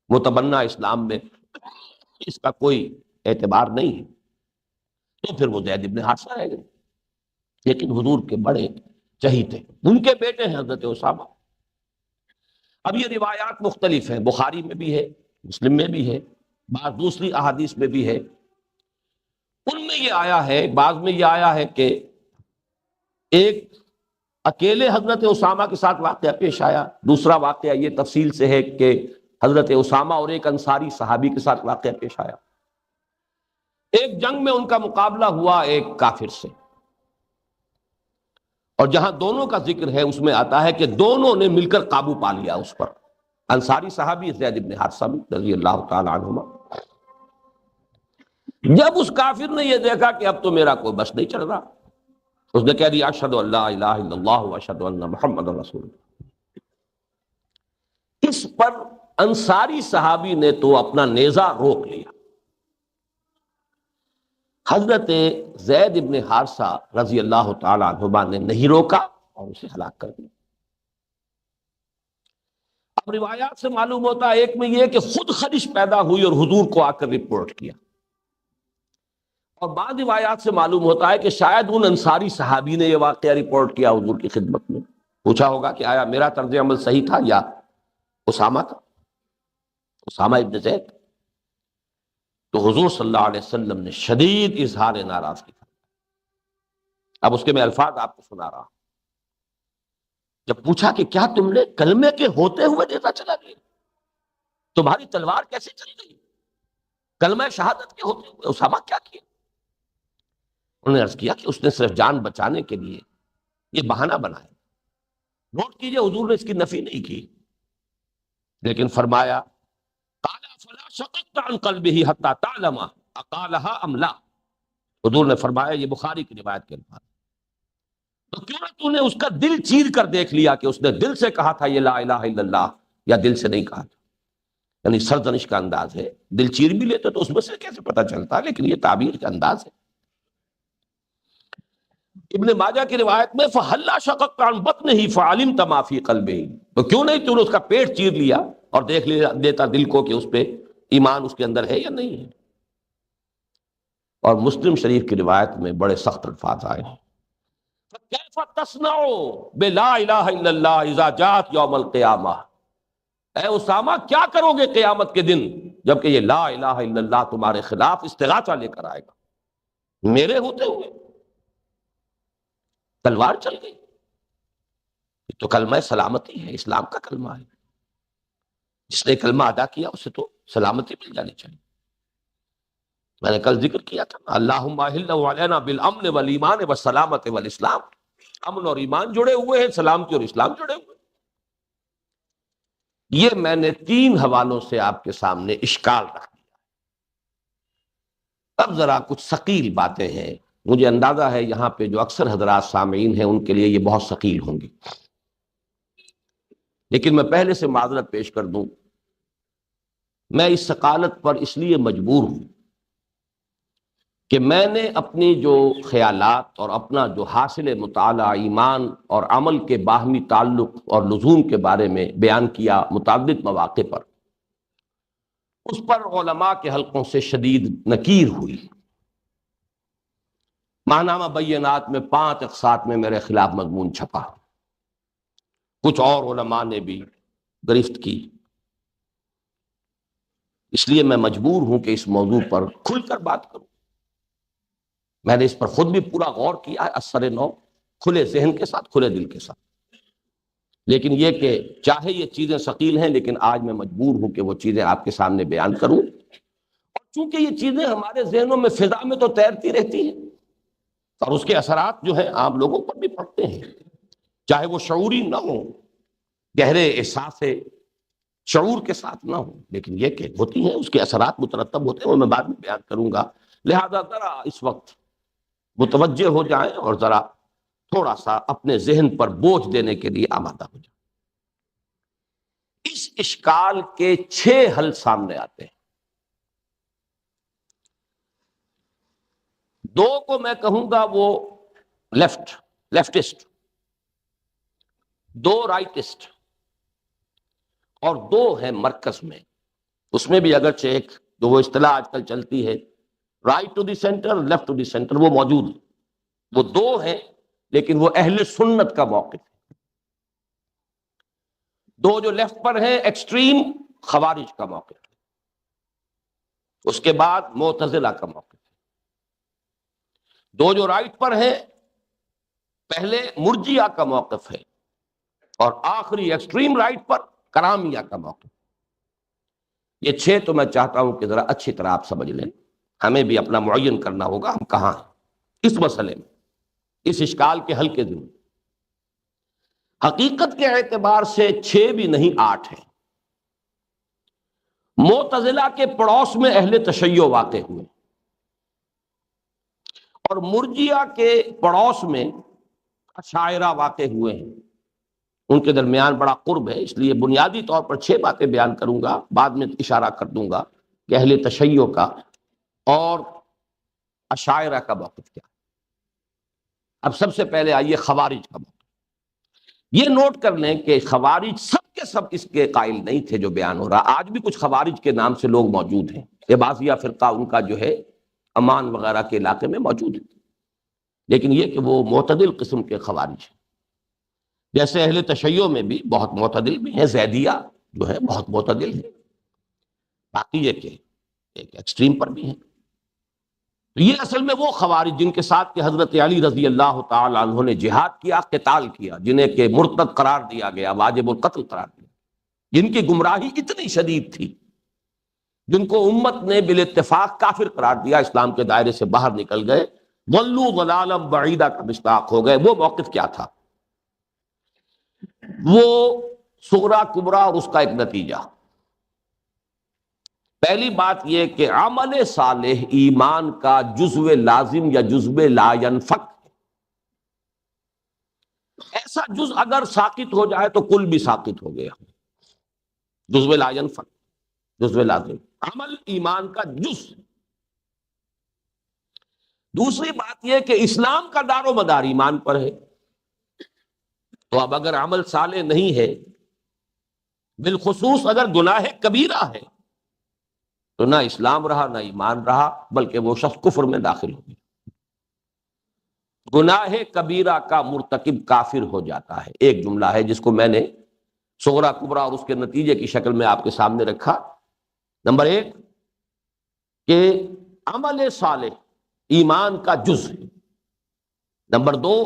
متبنہ اسلام میں اس کا کوئی اعتبار نہیں ہے، تو پھر وہ زید ابن حارثہ رہ گئے، لیکن حضور کے بڑے چہیتے، ان کے بیٹے ہیں حضرت اسامہ۔ اب یہ روایات مختلف ہیں، بخاری میں بھی ہے، مسلم میں بھی ہے، بعض دوسری احادیث میں بھی ہے۔ ان میں یہ آیا ہے، بعض میں یہ آیا ہے کہ ایک اکیلے حضرت اسامہ کے ساتھ واقعہ پیش آیا، دوسرا واقعہ یہ تفصیل سے ہے کہ حضرت اسامہ اور ایک انصاری صحابی کے ساتھ واقعہ پیش آیا۔ ایک جنگ میں ان کا مقابلہ ہوا ایک کافر سے، اور جہاں دونوں کا ذکر ہے اس میں آتا ہے کہ دونوں نے مل کر قابو پا لیا اس پر، انصاری صحابی زید بن حارثہ رضی اللہ تعالی عنہما۔ جب اس کافر نے یہ دیکھا کہ اب تو میرا کوئی بس نہیں چل رہا، اس نے کہہ دیا اشہد ان لا الہ الا اللہ واشہد ان محمد رسول اللہ۔ اس پر انصاری صحابی نے تو اپنا نیزہ روک لیا، حضرت زید ابن حارثہ رضی اللہ تعالی عنہما نے نہیں روکا اور اسے ہلاک کر دیا۔ اب روایات سے معلوم ہوتا ہے، ایک میں یہ کہ خود خدش پیدا ہوئی اور حضور کو آ کر رپورٹ کیا، اور بعض روایات سے معلوم ہوتا ہے کہ شاید ان انصاری صحابی نے یہ واقعہ رپورٹ کیا حضور کی خدمت میں، پوچھا ہوگا کہ آیا میرا طرز عمل صحیح تھا یا اسامہ تھا، اسامہ ابن زید۔ تو حضور صلی اللہ علیہ وسلم نے شدید اظہار ناراضگی کی۔ اب اس کے میں الفاظ آپ کو سنا رہا ہوں۔ جب پوچھا کہ کیا تم نے کلمے کے ہوتے ہوئے دیتا چلا گیا، تمہاری تلوار کیسے چل گئی کلمہ شہادت کے ہوتے ہوئے، اسامہ کیا کیا؟ انہوں نے عرض کیا کہ اس نے صرف جان بچانے کے لیے یہ بہانہ بنایا۔ نوٹ کیجئے، حضور نے اس کی نفی نہیں کی، لیکن فرمایا قال فلا شققت عن قلبه حتى تعلم اقالها ام لا۔ حضور نے فرمایا، یہ بخاری کی روایت کے الفاظ، تو کیوں نہ تو نے اس کا دل چیر کر دیکھ لیا کہ اس نے دل سے کہا تھا یہ لا الہ الا اللہ یا دل سے نہیں کہا تھا۔ یعنی سرزنش کا انداز ہے، دل چیر بھی لیتے تو اس میں سے کیسے پتہ چلتا، لیکن یہ تعبیر کا انداز ہے۔ ابن ماجہ کی روایت میں فَحَلَّا شَقَقْتَ عَنْ بَطْنِهِ فَعَلِمْتَ مَا فِي قَلْبِهِ، تو کیوں نہیں تو نے اس کا پیٹ چیر لیا اور دیکھ دیتا دل کو کہ اس پہ ایمان اس کے اندر ہے یا نہیں ہے۔ اور مسلم شریف کی روایت میں بڑے سخت الفاظ آئے ہیں، فَكَيْفَ تَصْنَعُ بِلَا إِلَهَ إِلَّا اللَّهِ إِذَا جَاءَتْ يَوْمَ الْقِيَامَةِ، اے اسامہ کیا کرو گے قیامت کے دن جبکہ یہ لا الہ الا اللہ تمہارے خلاف استغاثہ لے کر آئے گا، میرے ہوتے ہوئے تلوار چل گئی۔ یہ تو کلمہ سلامتی ہے، اسلام کا کلمہ ہے، جس نے کلمہ ادا کیا اسے تو سلامتی مل جانی چاہیے۔ میں نے کل ذکر کیا تھا، اللہم احل علینا بالامن والایمان والسلامت والاسلام، امن اور ایمان جڑے ہوئے ہیں، سلامتی اور اسلام جڑے ہوئے ہیں۔ یہ میں نے 3 حوالوں سے آپ کے سامنے اشکال رکھ دیا۔ اب ذرا کچھ ثقیل باتیں ہیں، مجھے اندازہ ہے یہاں پہ جو اکثر حضرات سامعین ہیں ان کے لیے یہ بہت ثقیل ہوں گی، لیکن میں پہلے سے معذرت پیش کر دوں، میں اس ثقالت پر اس لیے مجبور ہوں کہ میں نے اپنی جو خیالات اور اپنا جو حاصل مطالعہ ایمان اور عمل کے باہمی تعلق اور لزوم کے بارے میں بیان کیا متعدد مواقع پر، اس پر علماء کے حلقوں سے شدید نکیر ہوئی۔ ماہنامہ بینات میں 5 اقساط میں میرے خلاف مضمون چھپا، کچھ اور علماء نے بھی گرفت کی، اس لیے میں مجبور ہوں کہ اس موضوع پر کھل کر بات کروں۔ میں نے اس پر خود بھی پورا غور کیا ہے، اثر نو، کھلے ذہن کے ساتھ، کھلے دل کے ساتھ، لیکن یہ کہ چاہے یہ چیزیں ثقیل ہیں لیکن آج میں مجبور ہوں کہ وہ چیزیں آپ کے سامنے بیان کروں، اور چونکہ یہ چیزیں ہمارے ذہنوں میں فضا میں تو تیرتی رہتی ہیں اور اس کے اثرات جو ہیں عام لوگوں پر بھی پڑتے ہیں، چاہے وہ شعوری نہ ہو، گہرے احساس شعور کے ساتھ نہ ہو، لیکن یہ کہ ہوتی ہیں، اس کے اثرات مترتب ہوتے ہیں، وہ میں بعد میں بیان کروں گا۔ لہذا ذرا اس وقت متوجہ ہو جائیں اور ذرا تھوڑا سا اپنے ذہن پر بوجھ دینے کے لیے آمادہ ہو جائیں۔ اس اشکال کے 6 حل سامنے آتے ہیں۔ 2 کو میں کہوں گا وہ لیفٹسٹ، 2 رائٹسٹ، اور 2 ہیں مرکز میں۔ اس میں بھی اگرچہ ایک جو وہ اصطلاح آج کل چلتی ہے right to the centre, left to the centre, وہ موجود ہے. وہ دو ہیں لیکن وہ اہل سنت کا موقف ہے. دو جو لیفٹ پر ہیں ایکسٹریم، خوارج کا موقف ہے. اس کے بعد معتزلہ کا موقف ہے. دو جو رائٹ پر ہیں، پہلے مرجیہ کا موقف ہے، اور آخری ایکسٹریم رائٹ پر کرامیہ کا موقف. یہ چھ تو میں چاہتا ہوں کہ ذرا اچھی طرح آپ سمجھ لیں. ہمیں بھی اپنا معین کرنا ہوگا ہم کہاں ہیں اس مسئلے میں، اس اشکال کے حل کے ذمہ. حقیقت کے اعتبار سے چھ بھی نہیں، 8 ہیں. معتزلہ کے پڑوس میں اہل تشیع واقع ہوئے، اور مرجیہ کے پڑوس میں اشاعرہ واقع ہوئے ہیں. ان کے درمیان بڑا قرب ہے، اس لیے بنیادی طور پر 6 باتیں بیان کروں گا، بعد میں اشارہ کر دوں گا کہ اہل تشیع کا اور اشاعرہ کا موقف کیا ہے. اب سب سے پہلے آئیے خوارج کا موقف. یہ نوٹ کر لیں کہ خوارج سب کے سب اس کے قائل نہیں تھے جو بیان ہو رہا. آج بھی کچھ خوارج کے نام سے لوگ موجود ہیں، عباضیہ فرقہ ان کا جو ہے امان وغیرہ کے علاقے میں موجود ہے، لیکن یہ کہ وہ معتدل قسم کے خوارج ہیں. جیسے اہل تشیع میں بھی بہت معتدل بھی ہیں، زیدیہ جو ہے بہت معتدل ہے، باقی یہ کہ ایک ایکسٹریم پر بھی ہیں. تو یہ اصل میں وہ خوارج جن کے ساتھ کہ حضرت علی رضی اللہ تعالی عنہ نے جہاد کیا، قتال کیا، جنہیں کہ مرتد قرار دیا گیا، واجب القتل قرار دیا، جن کی گمراہی اتنی شدید تھی، جن کو امت نے بالاتفاق کافر قرار دیا، اسلام کے دائرے سے باہر نکل گئے، ضلوا ضلالا بعیدا کا مصداق ہو گئے. وہ موقف کیا تھا؟ وہ صغرا کبرا اور اس کا ایک نتیجہ. پہلی بات یہ کہ عمل صالح ایمان کا جزو لازم یا جزو لا ينفک. ایسا جز اگر ساقط ہو جائے تو کل بھی ساقط ہو گیا. جزو لا ينفک، جزو لازم، عمل ایمان کا جز. دوسری بات یہ کہ اسلام کا دار و مدار ایمان پر ہے. تو اب اگر عمل صالح نہیں ہے، بالخصوص اگر گناہ کبیرہ ہے، تو نہ اسلام رہا نہ ایمان رہا، بلکہ وہ شخص کفر میں داخل ہو گیا. گناہ کبیرہ کا مرتکب کافر ہو جاتا ہے. ایک جملہ ہے جس کو میں نے صغرا کبرا اور اس کے نتیجے کی شکل میں آپ کے سامنے رکھا. نمبر 1 کہ عمل صالح ایمان کا جز ہے. نمبر 2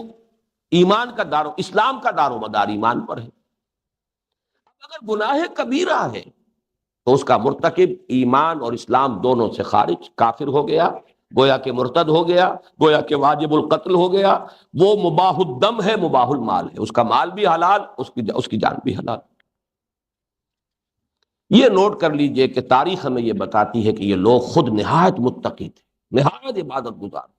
ایمان کا اسلام کا دار و مدار ایمان پر ہے. اب اگر گناہ کبیرہ ہے تو اس کا مرتکب ایمان اور اسلام دونوں سے خارج، کافر ہو گیا، گویا کہ مرتد ہو گیا، گویا کہ واجب القتل ہو گیا. وہ مباح الدم ہے، مباح المال ہے، اس کا مال بھی حلال، اس کی جان بھی حلال. یہ نوٹ کر لیجئے کہ تاریخ ہمیں یہ بتاتی ہے کہ یہ لوگ خود نہایت متقی تھے، نہایت عبادت گزار تھے.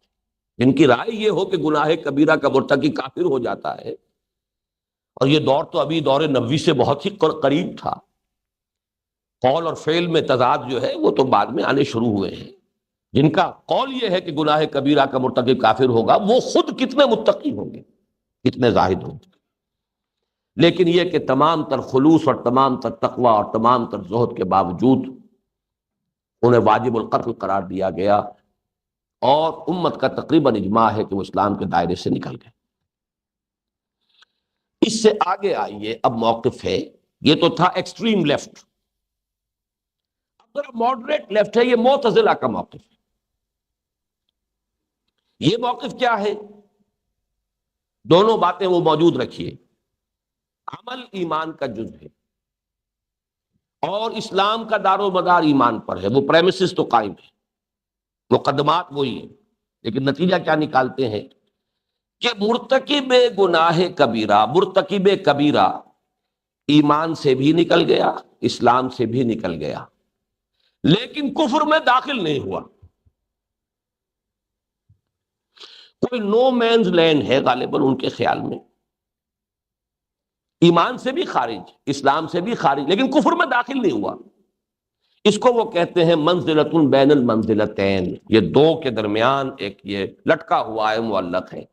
جن کی رائے یہ ہو کہ گناہ کبیرہ کا مرتکب کافر ہو جاتا ہے، اور یہ دور تو ابھی دور نبوی سے بہت ہی قریب تھا، قول اور فعل میں تضاد جو ہے وہ تو بعد میں آنے شروع ہوئے ہیں. جن کا قول یہ ہے کہ گناہ کبیرہ کا مرتکب کافر ہوگا، وہ خود کتنے متقی ہوں گے، کتنے زاہد ہوں گے. لیکن یہ کہ تمام تر خلوص اور تمام تر تقوی اور تمام تر زہد کے باوجود انہیں واجب القتل قرار دیا گیا، اور امت کا تقریباً اجماع ہے کہ وہ اسلام کے دائرے سے نکل گئے. اس سے آگے آئیے، اب موقف ہے، یہ تو تھا ایکسٹریم لیفٹ. اب ماڈریٹ لیفٹ ہے، یہ معتزلہ کا موقف ہے. یہ موقف کیا ہے؟ دونوں باتیں وہ موجود رکھیے. عمل ایمان کا جز ہے، اور اسلام کا دار و مدار ایمان پر ہے. وہ پریمیسز تو قائم ہے، مقدمات وہی ہیں، لیکن نتیجہ کیا نکالتے ہیں کہ مرتکب گناہ کبیرہ، مرتکب کبیرہ ایمان سے بھی نکل گیا، اسلام سے بھی نکل گیا، لیکن کفر میں داخل نہیں ہوا. کوئی نو مینز لینڈ ہے غالباً ان کے خیال میں، ایمان سے بھی خارج، اسلام سے بھی خارج، لیکن کفر میں داخل نہیں ہوا. اس کو وہ کہتے ہیں منزلۃ بین المنزلتین. یہ دو کے درمیان ایک یہ لٹکا ہوا ہے، معلق ہے.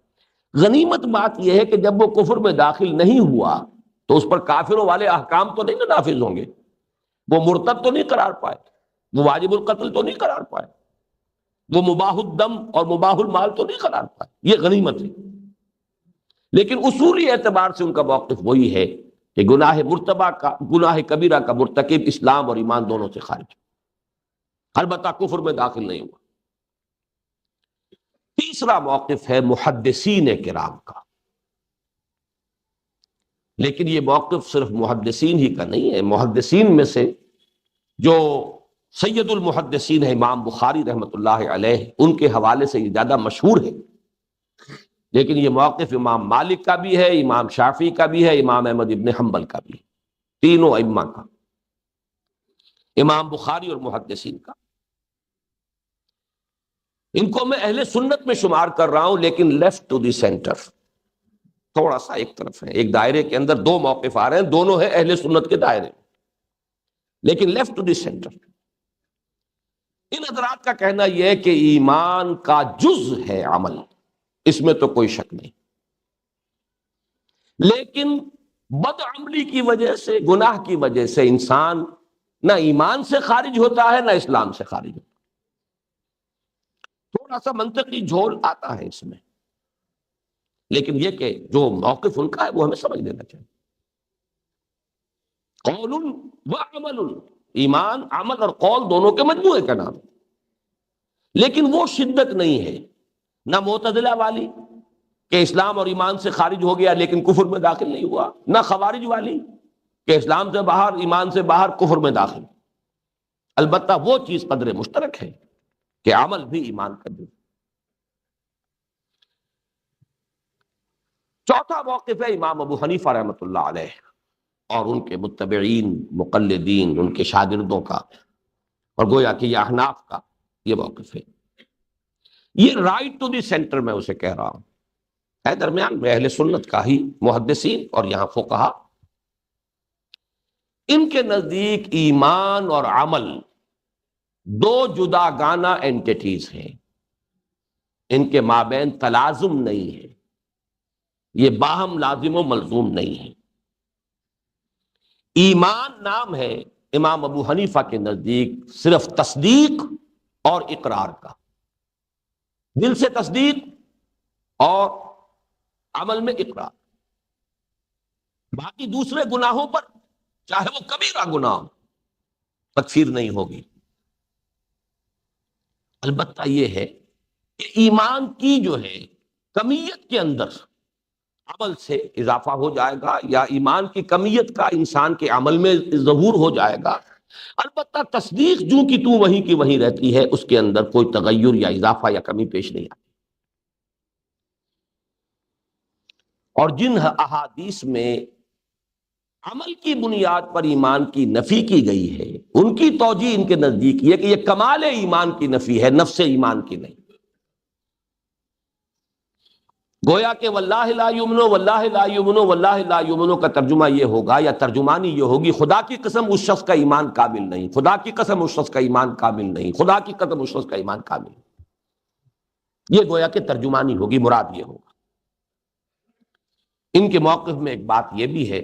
غنیمت بات یہ ہے کہ جب وہ کفر میں داخل نہیں ہوا تو اس پر کافروں والے احکام تو نہیں نافذ ہوں گے. وہ مرتد تو نہیں قرار پائے، وہ واجب القتل تو نہیں قرار پائے. وہ مباح الدم اور مباح المال تو نہیں قرار پائے، یہ غنیمت ہے، لیکن اصولی اعتبار سے ان کا موقف وہی ہے کہ گناہ مرتبہ کا، گناہ کبیرہ کا مرتکب اسلام اور ایمان دونوں سے خارج، البتہ کفر میں داخل نہیں ہوا۔ تیسرا موقف ہے محدثین کرام کا، لیکن یہ موقف صرف محدثین ہی کا نہیں ہے، محدثین میں سے جو سید المحدثین ہے امام بخاری رحمۃ اللہ علیہ، ان کے حوالے سے یہ زیادہ مشہور ہے، لیکن یہ موقف امام مالک کا بھی ہے، امام شافعی کا بھی ہے، امام احمد ابن حنبل کا بھی ہے، تینوں ائمہ کا، امام بخاری اور محدثین کا۔ ان کو میں اہل سنت میں شمار کر رہا ہوں، لیکن لیفٹ ٹو دی سینٹر، تھوڑا سا ایک طرف ہے، ایک دائرے کے اندر دو موقف آ رہے ہیں، دونوں ہیں اہل سنت کے دائرے، لیکن لیفٹ ٹو دی سینٹر۔ ان حضرات کا کہنا یہ ہے کہ ایمان کا جز ہے عمل، اس میں تو کوئی شک نہیں، لیکن بد عملی کی وجہ سے، گناہ کی وجہ سے انسان نہ ایمان سے خارج ہوتا ہے نہ اسلام سے خارج ہوتا ہے۔ تھوڑا سا منطقی جھول آتا ہے اس میں، لیکن یہ کہ جو موقف ان کا ہے وہ ہمیں سمجھ لینا چاہیے۔ قول و عمل، ایمان، عمل اور قول دونوں کے مجموعے کا نام ہے، لیکن وہ شدت نہیں ہے، نہ معتزلہ والی کہ اسلام اور ایمان سے خارج ہو گیا لیکن کفر میں داخل نہیں ہوا، نہ خوارج والی کہ اسلام سے باہر، ایمان سے باہر، کفر میں داخل۔ البتہ وہ چیز قدر مشترک ہے کہ عمل بھی ایمان کا جز۔ چوتھا موقف ہے امام ابو حنیفہ رحمۃ اللہ علیہ اور ان کے متبعین، مقلدین، ان کے شاگردوں کا، اور گویا کہ یہ احناف کا یہ موقف ہے۔ یہ رائٹ ٹو دی سینٹر میں اسے کہہ رہا ہوں، ہے درمیان میں اہل سنت کا ہی، محدثین اور یہاں فقہا۔ ان کے نزدیک ایمان اور عمل دو جدا گانا اینٹیٹیز ہیں، ان کے مابین تلازم نہیں ہے، یہ باہم لازم و ملزوم نہیں ہے۔ ایمان نام ہے امام ابو حنیفہ کے نزدیک صرف تصدیق اور اقرار کا، دل سے تصدیق اور عمل میں اقرار، باقی دوسرے گناہوں پر چاہے وہ کبیرہ گناہ ہو تکفیر نہیں ہوگی۔ البتہ یہ ہے کہ ایمان کی جو ہے کمیت کے اندر عمل سے اضافہ ہو جائے گا، یا ایمان کی کمیت کا انسان کے عمل میں ظہور ہو جائے گا، البتہ تصدیق جو کہ تو وہیں کی وہیں رہتی ہے، اس کے اندر کوئی تغیر یا اضافہ یا کمی پیش نہیں آتی۔ اور جن احادیث میں عمل کی بنیاد پر ایمان کی نفی کی گئی ہے، ان کی توجیہ ان کے نزدیک یہ کہ یہ کمال ایمان کی نفی ہے، نفس ایمان کی نہیں۔ گویا کہ واللہ لا یؤمنو، واللہ لا یؤمنو، واللہ لا یؤمنو کا ترجمہ یہ ہوگا یا ترجمانی یہ ہوگی، خدا کی قسم اس شخص کا ایمان کامل نہیں، خدا کی قسم اس شخص کا ایمان کامل نہیں، خدا کی قسم اس شخص کا ایمان کامل نہیں۔ یہ گویا کہ ترجمانی ہوگی، مراد یہ ہوگا۔ ان کے موقف میں ایک بات یہ بھی ہے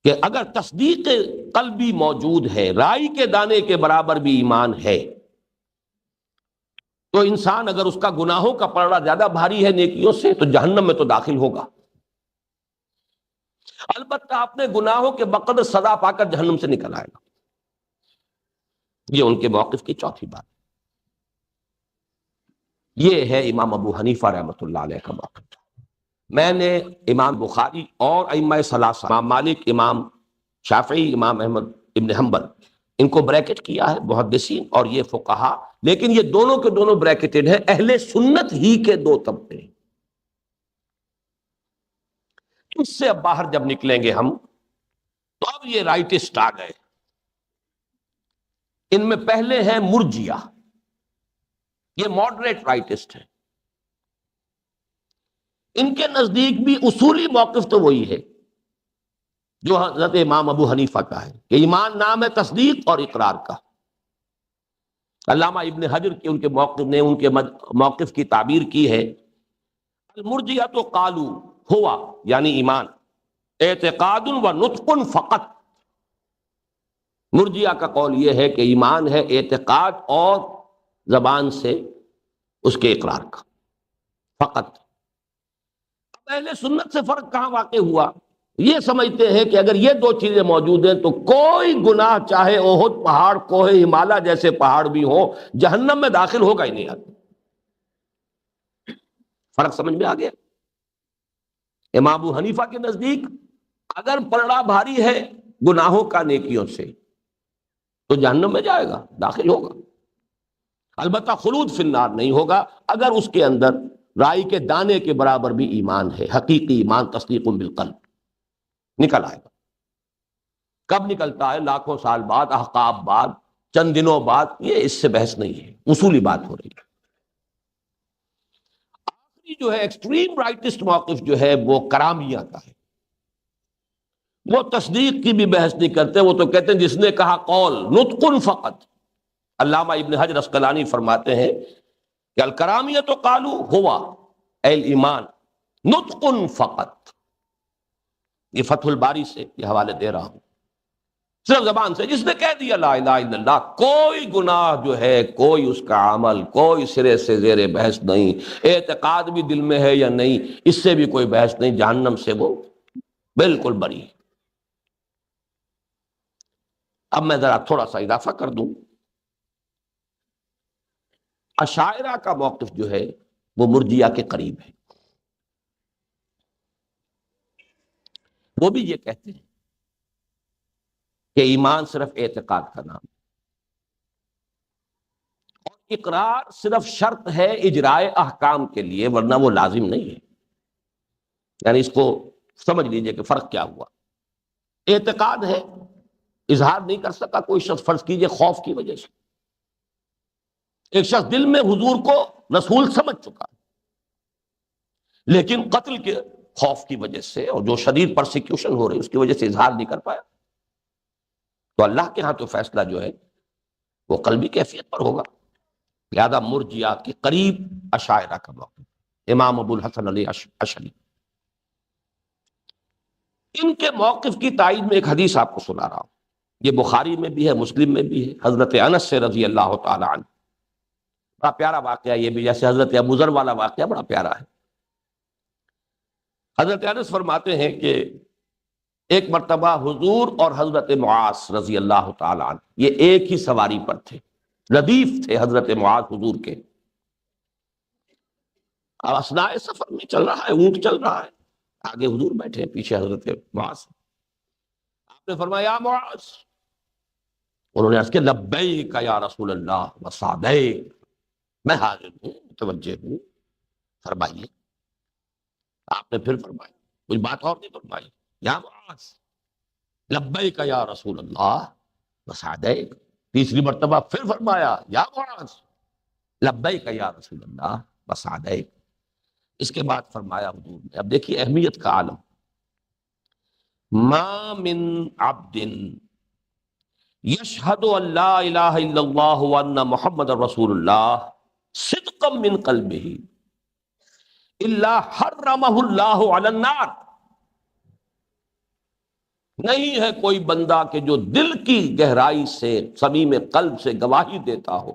کہ اگر تصدیق قلبی موجود ہے، رائی کے دانے کے برابر بھی ایمان ہے، تو انسان اگر اس کا گناہوں کا پلڑا زیادہ بھاری ہے نیکیوں سے تو جہنم میں تو داخل ہوگا، البتہ اپنے گناہوں کے بقدر سزا پا کر جہنم سے نکل آئے گا۔ یہ ان کے موقف کی چوتھی بات۔ یہ ہے امام ابو حنیفہ رحمۃ اللہ علیہ کا موقف۔ میں نے امام بخاری اور ائمہ ثلاثہ، امام مالک، امام شافعی، امام احمد ابن حنبل، ان کو بریکٹ کیا ہے محدثین اور یہ فقہا، لیکن یہ دونوں کے دونوں بریکٹڈ ہیں، اہل سنت ہی کے دو طبقے۔ اس سے اب باہر جب نکلیں گے ہم تو اب یہ رائٹسٹ آ گئے۔ ان میں پہلے ہیں مرجیہ، یہ ماڈریٹ رائٹسٹ ہیں۔ ان کے نزدیک بھی اصولی موقف تو وہی ہے جو حضرت امام ابو حنیفہ کا ہے کہ ایمان نام ہے تصدیق اور اقرار کا۔ علامہ ابن حجر کی ان کے موقف نے ان کے موقف کی تعبیر کی ہے، المرجیہ تو قالو ہوا یعنی ایمان اعتقاد و نطق فقط۔ مرجیہ کا قول یہ ہے کہ ایمان ہے اعتقاد اور زبان سے اس کے اقرار کا فقط۔ اہل سنت سے فرق کہاں واقع ہوا؟ یہ سمجھتے ہیں کہ اگر یہ دو چیزیں موجود ہیں تو کوئی گناہ چاہے احد پہاڑ کوہ ہمالیہ جیسے پہاڑ بھی ہو جہنم میں داخل ہوگا ہی نہیں آدمی۔ فرق سمجھ میں آ گیا؟ امام ابو حنیفہ کے نزدیک اگر پلڑا بھاری ہے گناہوں کا نیکیوں سے تو جہنم میں جائے گا، داخل ہوگا، البتہ خلود فی النار نہیں ہوگا اگر اس کے اندر رائی کے دانے کے برابر بھی ایمان ہے، حقیقی ایمان، تصدیق بالقلب، نکل آئے گا۔ کب نکلتا ہے؟ لاکھوں سال بعد، احقاب بعد، چند دنوں بعد، یہ اس سے بحث نہیں ہے، اصولی بات ہو رہی ہے۔ آخری جو ہے ایکسٹریم رائٹسٹ موقف جو ہے وہ کرامیہ کا ہے، وہ تصدیق کی بھی بحث نہیں کرتے، وہ تو کہتے ہیں جس نے کہا قول نطق فقط۔ علامہ ابن حجر عسقلانی فرماتے ہیں کہ الکرامیۃ قالوا ہوا الایمان نطق فقط۔ یہ فتح الباری سے یہ حوالے دے رہا ہوں، صرف زبان سے جس نے کہہ دیا لا الہ الا اللہ، کوئی گناہ جو ہے، کوئی اس کا عمل، کوئی سرے سے زیر بحث نہیں، اعتقاد بھی دل میں ہے یا نہیں، اس سے بھی کوئی بحث نہیں، جہنم سے وہ بالکل بری ہے۔ اب میں ذرا تھوڑا سا اضافہ کر دوں، اشاعرہ کا موقف جو ہے وہ مرجیہ کے قریب ہے۔ وہ بھی یہ کہتے ہیں کہ ایمان صرف اعتقاد کا نام ہے، اور اقرار صرف شرط ہے اجرائے احکام کے لیے، ورنہ وہ لازم نہیں ہے۔ یعنی اس کو سمجھ لیجئے کہ فرق کیا ہوا۔ اعتقاد ہے، اظہار نہیں کر سکا کوئی شخص، فرض کیجئے خوف کی وجہ سے، ایک شخص دل میں حضور کو رسول سمجھ چکا لیکن قتل کے خوف کی وجہ سے اور جو شدید پرسیکیوشن ہو رہی اس کی وجہ سے اظہار نہیں کر پایا، تو اللہ کے ہاں تو فیصلہ جو ہے وہ قلبی کیفیت پر ہوگا۔ لہذا مرجیہ کے قریب اشاعرہ کا موقف، امام ابو الحسن علی اشعری، ان کے موقف کی تائید میں ایک حدیث آپ کو سنا رہا ہوں، یہ بخاری میں بھی ہے، مسلم میں بھی ہے، حضرت انس سے رضی اللہ تعالی عنہ، بڑا پیارا واقعہ یہ بھی، جیسے حضرت ابو ذر والا واقعہ بڑا پیارا ہے۔ حضرت انس فرماتے ہیں کہ ایک مرتبہ حضور اور حضرت معاذ رضی اللہ تعالی عنہ یہ ایک ہی سواری پر تھے، ردیف تھے حضرت معاذ حضور کے، اب اثناء سفر میں چل رہا ہے، اونٹ چل رہا ہے، آگے حضور بیٹھے ہیں، پیچھے حضرت معاذ۔ آپ نے فرمایا یا معاذ، انہوں نے عرض کیا لبیک یا رسول اللہ وسعدیک، میں حاضر ہوں، متوجہ ہوں، فرمائیے۔ آپ نے پھر فرمایا، کچھ بات اور نہیں فرمائی، یا معاذ لبیک یا رسول اللہ وسعدیک، تیسری مرتبہ پھر فرمایا یا معاذ لبیک یا رسول اللہ وسعدیک۔ اس کے بعد فرمایا حضور نے، اب دیکھیے اہمیت کا عالم، ما من عبد یشہد ان لا الہ الا اللہ وان محمد رسول اللہ صدقا من قلبہ الا حرمہ اللہ علی النار۔ نہیں ہے کوئی بندہ کہ جو دل کی گہرائی سے، صمیم قلب سے گواہی دیتا ہو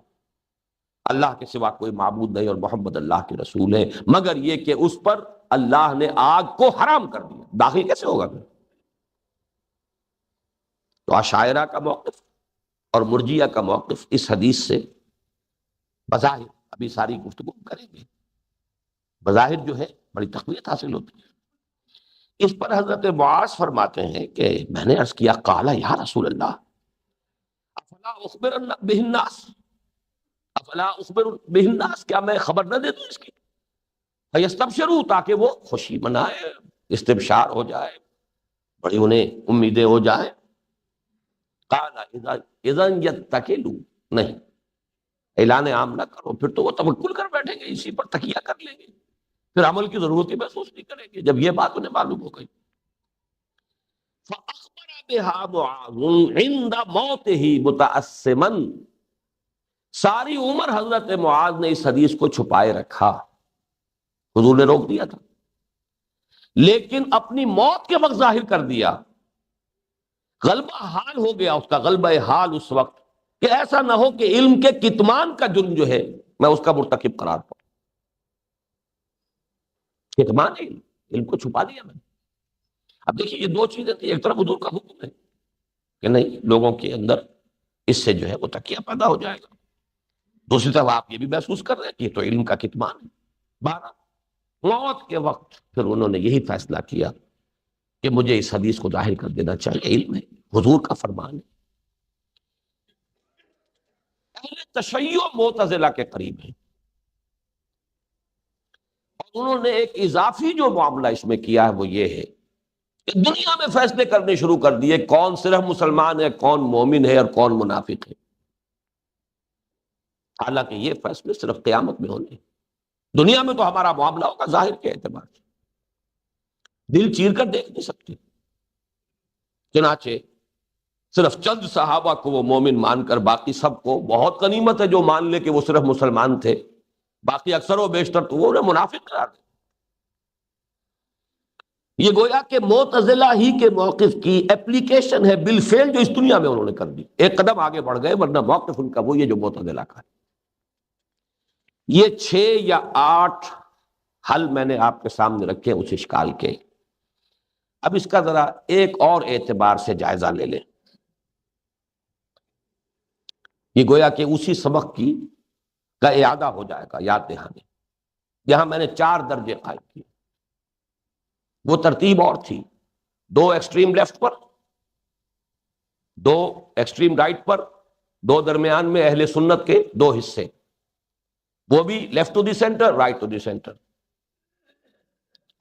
اللہ کے سوا کوئی معبود نہیں اور محمد اللہ کے رسول ہے، مگر یہ کہ اس پر اللہ نے آگ کو حرام کر دیا، داخل کیسے ہوگا پھر؟ تو عشائرہ کا موقف اور مرجیہ کا موقف اس حدیث سے بظاہر، ابھی ساری گفتگو کریں گے، بظاہر جو ہے بڑی تقویت حاصل ہوتی ہے۔ اس پر حضرت معاذ فرماتے ہیں کہ میں نے عرض کیا قال یا رسول اللہ افلا اخبر بہ الناس، افلا اخبر بہ الناس، کیا میں خبر نہ دے دوں اس کی، فیستبشروا، تاکہ وہ خوشی منائے، استبشار ہو جائے، بڑی انہیں امیدیں ہو جائیں۔ قال اذا یتکلوا، نہیں، اعلان عام نہ کرو، پھر تو وہ توکل کر بیٹھیں گے، اسی پر تکیہ کر لیں گے، پھر عمل کی ضرورت ہی محسوس نہیں کریں گے جب یہ بات انہیں معلوم ہو گئی۔ فأخبر بها معاذ عند موته متعصما، ساری عمر حضرت معاذ نے اس حدیث کو چھپائے رکھا، حضور نے روک دیا تھا، لیکن اپنی موت کے وقت ظاہر کر دیا، غلبہ حال ہو گیا اس کا، غلبہ حال اس وقت کہ ایسا نہ ہو کہ علم کے کتمان کا جرم جو ہے میں اس کا مرتکب قرار پاؤں. کتمان علم، علم کو چھپا دیا میں نے. اب دیکھیے یہ دو چیزیں تھیں، ایک طرف حضور کا حکم ہے کہ نہیں لوگوں کے اندر اس سے جو ہے وہ تقیہ پیدا ہو جائے گا، دوسری طرف آپ یہ بھی محسوس کر رہے ہیں کہ یہ تو علم کا کتمان ہے. بارہ موت کے وقت پھر انہوں نے یہی فیصلہ کیا کہ مجھے اس حدیث کو ظاہر کر دینا چاہیے، علم ہے، حضور کا فرمان ہے. اہل تشیع معتزلہ کے قریب ہیں، اور انہوں نے ایک اضافی جو معاملہ اس میں کیا ہے وہ یہ ہے کہ دنیا میں فیصلے کرنے شروع کر دیے کون صرف مسلمان ہے، کون مومن ہے اور کون منافق ہے. حالانکہ یہ فیصلے صرف قیامت میں ہونے ہیں. دنیا میں تو ہمارا معاملہ ہوگا ظاہر کے اعتبار سے، دل چیر کر دیکھ نہیں سکتے. چنانچہ صرف چند صحابہ کو وہ مومن مان کر باقی سب کو بہت غنیمت ہے جو مان لے کہ وہ صرف مسلمان تھے، باقی اکثر و بیشتر تو وہ انہیں منافق قرار دے. یہ گویا کہ معتزلہ ہی کے موقف کی اپلیکیشن ہے بالفعل جو اس دنیا میں انہوں نے کر دی. ایک قدم آگے بڑھ گئے، ورنہ موقف ان کا وہ یہ جو معتزلہ کا ہے. یہ 6 یا 8 حل میں نے آپ کے سامنے رکھے اس اشکال کے. اب اس کا ذرا ایک اور اعتبار سے جائزہ لے لیں. یہ گویا کہ اسی سبق کی کا اعادہ ہو جائے گا، یاد دہانی. یہاں میں نے 4 درجے قائم کیے. وہ ترتیب اور تھی، 2 ایکسٹریم لیفٹ پر، 2 ایکسٹریم رائٹ پر، 2 درمیان میں اہل سنت کے 2 حصے، وہ بھی left to the centre, right to the centre.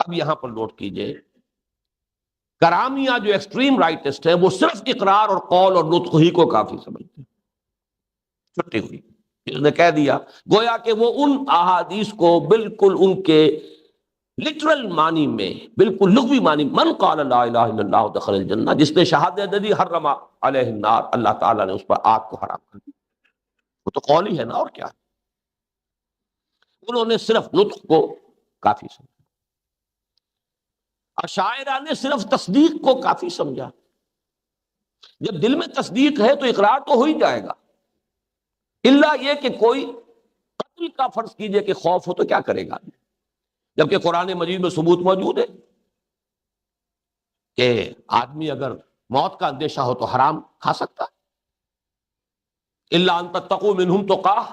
اب یہاں پر نوٹ کیجئے، کرامیہ جو ایکسٹریم رائٹسٹ ہیں وہ صرف اقرار اور قول اور نطق ہی کو کافی سمجھتے ہیں. چھٹی ہوئی، اس نے کہہ دیا گویا کہ وہ ان احادیث کو بالکل ان کے لٹرل معنی میں، بالکل لغوی معنی، من قال لا الہ الا اللہ دخل الجنہ، جس نے شہادت دی حرم علیہ النار، اللہ تعالیٰ نے اس پر آگ کو حرام کر دیا. وہ تو قول ہی ہے نا، اور کیا. انہوں نے صرف نطق کو کافی سمجھا. اشاعرہ نے صرف تصدیق کو کافی سمجھا. جب دل میں تصدیق ہے تو اقرار تو ہو ہی جائے گا، الا یہ کہ کوئی قتل کا فرض کیجئے کہ خوف ہو تو کیا کرے گا، جبکہ قرآن مجید میں ثبوت موجود ہے کہ آدمی اگر موت کا اندیشہ ہو تو حرام کھا سکتا، الا ان تتقوا منہم تقاہ،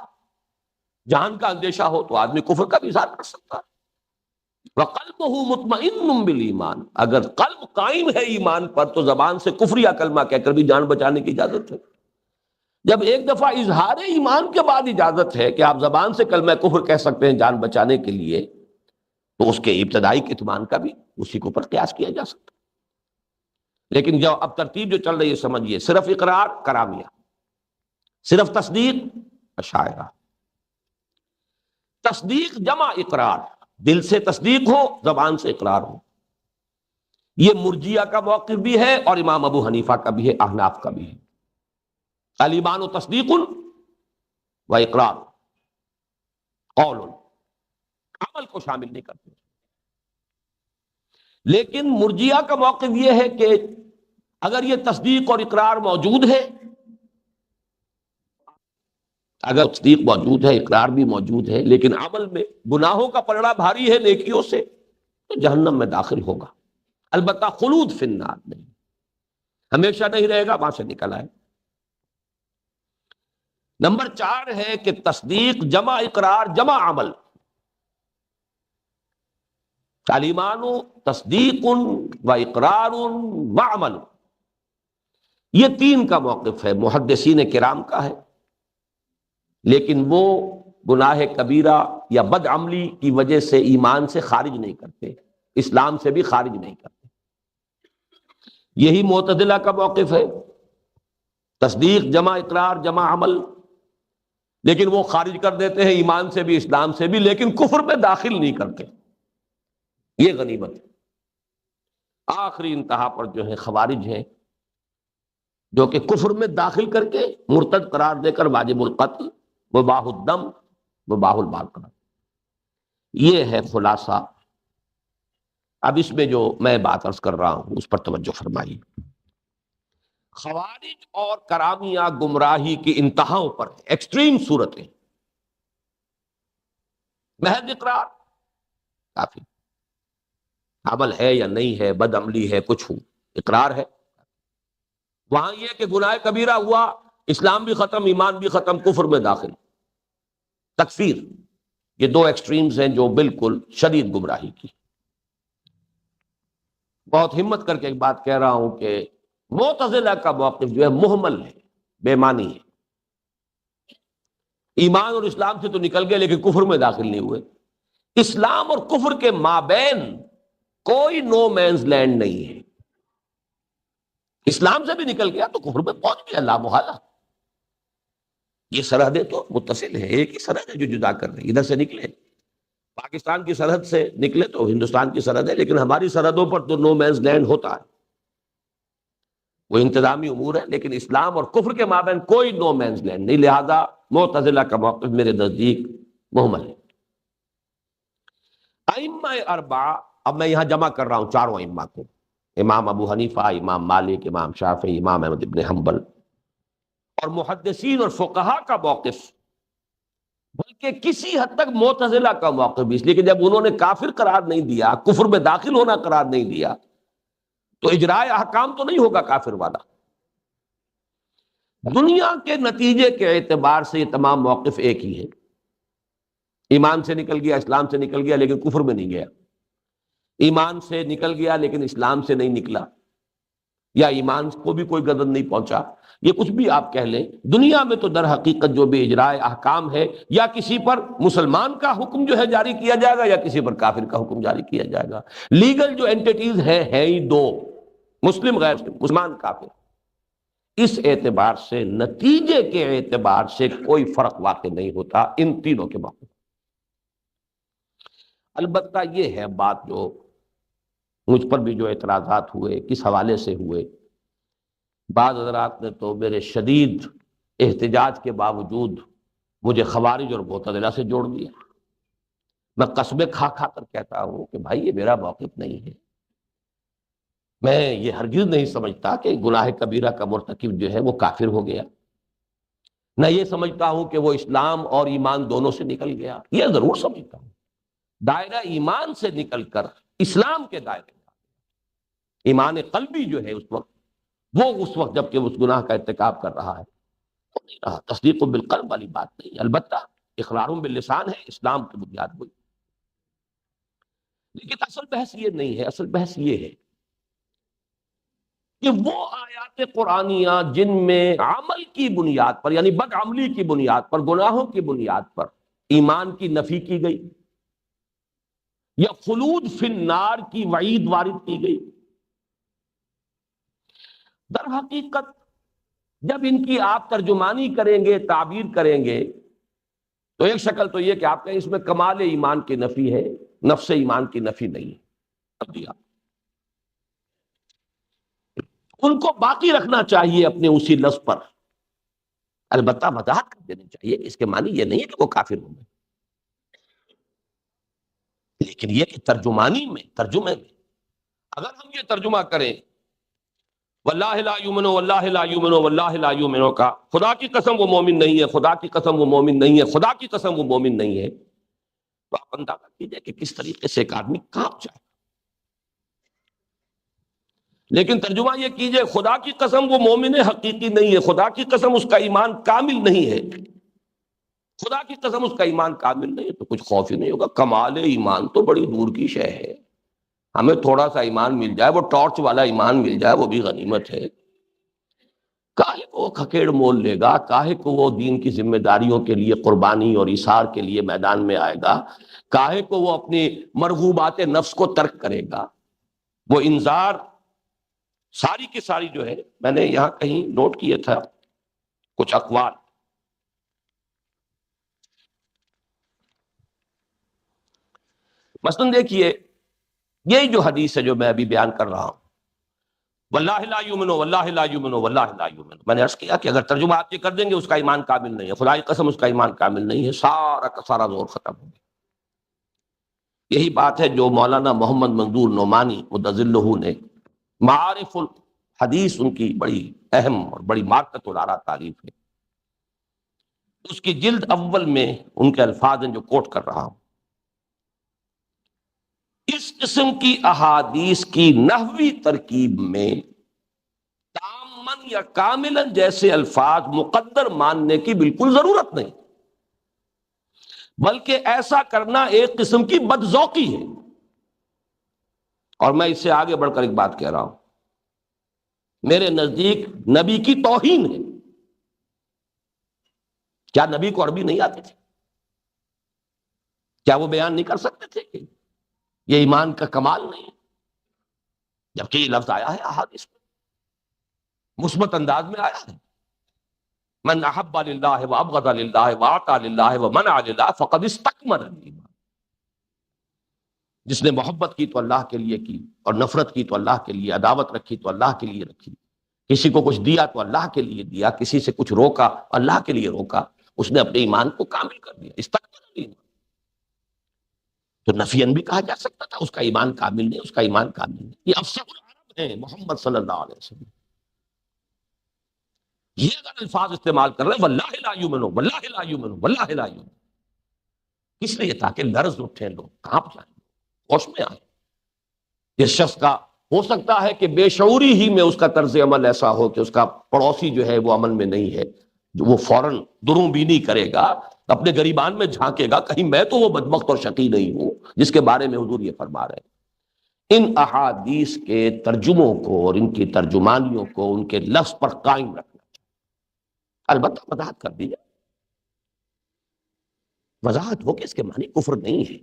جان کا اندیشہ ہو تو آدمی کفر کا بھی اظہار کر سکتا ہے. وَقَلْبُهُ مُطْمَئِنٌ بِالْإِيمَانِ، اگر قلب قائم ہے ایمان پر تو زبان سے کفر یا کلمہ کہہ کر بھی جان بچانے کی اجازت ہے. جب ایک دفعہ اظہار ایمان کے بعد اجازت ہے کہ آپ زبان سے کلمہ کفر کہہ سکتے ہیں جان بچانے کے لیے، تو اس کے ابتدائی کتمان کا بھی اسی کے اوپر قیاس کیا جا سکتا. لیکن جو اب ترتیب جو چل رہی ہے سمجھیے، صرف اقرار کرامیہ، صرف تصدیق اشاعرہ. تصدیق جمع اقرار، دل سے تصدیق ہو زبان سے اقرار ہو، یہ مرجیہ کا موقف بھی ہے اور امام ابو حنیفہ کا بھی ہے، احناف کا بھی ہے. الایمان تصدیق و اقرار، قول، عمل کو شامل نہیں کرتے. لیکن مرجیہ کا موقف یہ ہے کہ اگر یہ تصدیق اور اقرار موجود ہے، اگر تصدیق موجود ہے، اقرار بھی موجود ہے، لیکن عمل میں گناہوں کا پلڑا بھاری ہے نیکیوں سے، تو جہنم میں داخل ہوگا. البتہ خلود فی النار نہیں، ہمیشہ نہیں رہے گا، وہاں سے نکل آئے. نمبر 4 ہے کہ تصدیق جمع اقرار جمع عمل. الایمان تصدیق و اقرار و عمل، یہ 3 کا موقف ہے، محدثین کرام کا ہے. لیکن وہ گناہ کبیرہ یا بد عملی کی وجہ سے ایمان سے خارج نہیں کرتے، اسلام سے بھی خارج نہیں کرتے. یہی معتزلہ کا موقف ہے، تصدیق جمع اقرار جمع عمل، لیکن وہ خارج کر دیتے ہیں ایمان سے بھی اسلام سے بھی، لیکن کفر میں داخل نہیں کرتے. یہ غنیمت ہے. آخری انتہا پر جو ہے خوارج ہیں، جو کہ کفر میں داخل کر کے مرتد قرار دے کر واجب القتل، مباح الدم، مباح المال قرار. یہ ہے خلاصہ. اب اس میں جو میں بات عرض کر رہا ہوں اس پر توجہ فرمائیے. خوارج اور کرامیہ گمراہی کی انتہاؤں پر ہیں، ایکسٹریم صورتیں، محض اقرار کافی، عمل ہے یا نہیں ہے، بد عملی ہے، کچھ ہو، اقرار ہے۔ وہاں یہ کہ گناہ کبیرہ ہوا، اسلام بھی ختم، ایمان بھی ختم، کفر میں داخل، تکفیر۔ یہ دو ایکسٹریمز ہیں جو بالکل شدید گمراہی کی۔ بہت ہمت کر کے ایک بات کہہ رہا ہوں کہ معتزلہ کا موقف جو ہے محمل ہے، بے معنی ہے۔ ایمان اور اسلام سے تو نکل گئے لیکن کفر میں داخل نہیں ہوئے۔ اسلام اور کفر کے مابین کوئی نو مینز لینڈ نہیں ہے۔ اسلام سے بھی نکل گیا تو کفر میں پہنچ گیا، لا محالہ۔ یہ سرحدیں تو متصل ہیں، ایک ہی سرحد ہے جو جدا کر رہی ہے۔ ادھر سے نکلے پاکستان کی سرحد سے نکلے تو ہندوستان کی سرحد ہے، لیکن ہماری سرحدوں پر تو نو مینز لینڈ ہوتا ہے، وہ انتظامی امور ہے، لیکن اسلام اور کفر کے مابین کوئی نو مینز لینڈ نہیں۔ لہذا معتزلہ کا موقف میرے نزدیک محمل ہے۔ ائمہ اربعہ، اب میں یہاں جمع کر رہا ہوں چاروں ائمہ کو، امام ابو حنیفہ، امام مالک، امام شافعی، امام احمد ابن حنبل، اور محدثین اور فقہا کا موقف، بلکہ کسی حد تک معتزلہ کا موقف بھی، اس لیے کہ جب انہوں نے کافر قرار نہیں دیا، کفر میں داخل ہونا قرار نہیں دیا، تو اجراء احکام تو نہیں ہوگا کافر والا۔ دنیا کے نتیجے کے اعتبار سے یہ تمام موقف ایک ہی ہے۔ ایمان سے نکل گیا، اسلام سے نکل گیا لیکن کفر میں نہیں گیا، ایمان سے نکل گیا لیکن اسلام سے نہیں نکلا، یا ایمان کو بھی کوئی گدن نہیں پہنچا، یہ کچھ بھی آپ کہہ لیں، دنیا میں تو در حقیقت جو بھی اجراء احکام ہے، یا کسی پر مسلمان کا حکم جو ہے جاری کیا جائے گا، یا کسی پر کافر کا حکم جاری کیا جائے گا۔ لیگل جو انٹیٹیز ہیں ہی دو، مسلم غیر مسلم، مسلمان کافر۔ اس اعتبار سے، نتیجے کے اعتبار سے کوئی فرق واقع نہیں ہوتا ان تینوں کے موقع۔ البتہ یہ ہے بات جو مجھ پر بھی جو اعتراضات ہوئے، کس حوالے سے ہوئے، بعض حضرات نے تو میرے شدید احتجاج کے باوجود مجھے خوارج اور معتزلہ سے جوڑ دیا۔ میں قسمیں کھا کھا کر کہتا ہوں کہ بھائی یہ میرا موقف نہیں ہے۔ میں یہ ہرگز نہیں سمجھتا کہ گناہ کبیرہ کا مرتکب جو ہے وہ کافر ہو گیا، نہ یہ سمجھتا ہوں کہ وہ اسلام اور ایمان دونوں سے نکل گیا۔ یہ ضرور سمجھتا ہوں دائرہ ایمان سے نکل کر اسلام کے دائرے میں، ایمان قلبی جو ہے اس وقت جب کہ اس گناہ کا ارتکاب کر رہا ہے وہ نہیں رہا۔ تصدیق بالقلب والی بات نہیں، البتہ اقرار باللسان ہے، اسلام کی بنیاد ہوئی۔ لیکن اصل بحث یہ نہیں ہے، اصل بحث یہ ہے کہ وہ آیات قرآنیہ جن میں عمل کی بنیاد پر، یعنی بد عملی کی بنیاد پر، گناہوں کی بنیاد پر ایمان کی نفی کی گئی، یا خلود فی النار کی وعید وارد کی گئی، در حقیقت جب ان کی آپ ترجمانی کریں گے، تعبیر کریں گے، تو ایک شکل تو یہ کہ آپ کہیں اس میں کمال ایمان کی نفی ہے، نفس ایمان کی نفی نہیں ہے۔ اب دیا ان کو باقی رکھنا چاہیے اپنے اسی لفظ پر، البتہ وضاحت کر دینی چاہیے اس کے معنی یہ نہیں ہے کہ وہ کافر ہوں گے، لیکن یہ کہ ترجمانی میں، ترجمے میں اگر ہم یہ ترجمہ کریں واللہ لا یؤمن واللہ لا یؤمن واللہ لا یؤمن کا، خدا کی قسم وہ مومن نہیں ہے، خدا کی قسم وہ مومن نہیں ہے، خدا کی قسم وہ مومن نہیں ہے، تو آپ اندازہ کیجئے کہ کس طریقے سے ایک آدمی کانپ جائے۔ لیکن ترجمہ یہ کیجئے خدا کی قسم وہ مومن حقیقی نہیں ہے، خدا کی قسم اس کا ایمان کامل نہیں ہے، خدا کی قسم اس کا ایمان کامل نہیں ہے، تو کچھ خوف ہی نہیں ہوگا۔ کمال ایمان تو بڑی دور کی شے ہے، ہمیں تھوڑا سا ایمان مل جائے، وہ ٹارچ والا ایمان مل جائے، وہ بھی غنیمت ہے۔ کاہے کو وہ کھکیڑ مول لے گا، کاہے کو وہ دین کی ذمہ داریوں کے لیے قربانی اور ایثار کے لیے میدان میں آئے گا، کاہے کو وہ اپنی مرغوبات نفس کو ترک کرے گا۔ وہ انذار ساری کی ساری جو ہے، میں نے یہاں کہیں نوٹ کیا تھا کچھ اقوال، مثلا دیکھیے یہی جو حدیث ہے جو میں ابھی بیان کر رہا ہوں، واللہ لا یؤمن واللہ لا یؤمن واللہ لا یؤمن، میں نے عرض کیا کہ اگر ترجمہ آپ یہ کر دیں گے اس کا ایمان کامل نہیں ہے، خدا کی قسم اس کا ایمان کامل نہیں ہے، سارا کا سارا زور ختم ہو گیا۔ یہی بات ہے جو مولانا محمد منظور نعمانی مدظلہ نے معارف حدیث ان کی بڑی اہم اور بڑی مارکت العرا تعریف ہے. اس کی جلد اول میں ان کے الفاظ ہیں جو کوٹ کر رہا ہوں. اس قسم کی احادیث کی نحوی ترکیب میں تامن یا کاملن جیسے الفاظ مقدر ماننے کی بالکل ضرورت نہیں، بلکہ ایسا کرنا ایک قسم کی بدذوقی ہے. اور میں اس سے آگے بڑھ کر ایک بات کہہ رہا ہوں، میرے نزدیک نبی کی توہین ہے. کیا نبی کو عربی نہیں آتی تھی؟ کیا وہ بیان نہیں کر سکتے تھے کہ یہ ایمان کا کمال نہیں ہے؟ جبکہ یہ لفظ آیا ہے احادیث میں، مثبت انداز میں آیا ہے. من احب للہ وابغض للہ واعطى للہ ومنع للہ فقد استکمل الایمان. جس نے محبت کی تو اللہ کے لیے کی، اور نفرت کی تو اللہ کے لیے، عداوت رکھی تو اللہ کے لیے رکھی، کسی کو کچھ دیا تو اللہ کے لیے دیا، کسی سے کچھ روکا اللہ کے لیے روکا، اس نے اپنے ایمان کو کامل کر دیا. استکمل الایمان. تو نفین بھی کہا جا سکتا تھا اس کا ایمان کامل نہیں، اس کا ایمان کامل نہیں. یہ افصح العرب ہیں محمد صلی اللہ علیہ وسلم. یہ اگر الفاظ استعمال کر رہے ہیں واللہ لا یؤمنو واللہ لا یؤمنو واللہ لا یؤمنو، کس لیے؟ تاکہ لرز اٹھیں، لوگ کانپ جائیں، ہوش میں آئیں. اس شخص کا ہو سکتا ہے کہ بے شعوری ہی میں اس کا طرز عمل ایسا ہو کہ اس کا پڑوسی جو ہے وہ عمل میں نہیں ہے، جو وہ فوراً دروں بینی کرے گا، اپنے گریبان میں جھانکے گا، کہیں میں تو وہ بدبخت اور شقی نہیں ہوں جس کے بارے میں حضور یہ فرما رہے ہیں. ان احادیث کے ترجموں کو اور ان کی ترجمانیوں کو ان کے لفظ پر قائم رکھنا، البتہ وضاحت کر دی جائے، وضاحت ہو کہ اس کے معنی کفر نہیں ہے.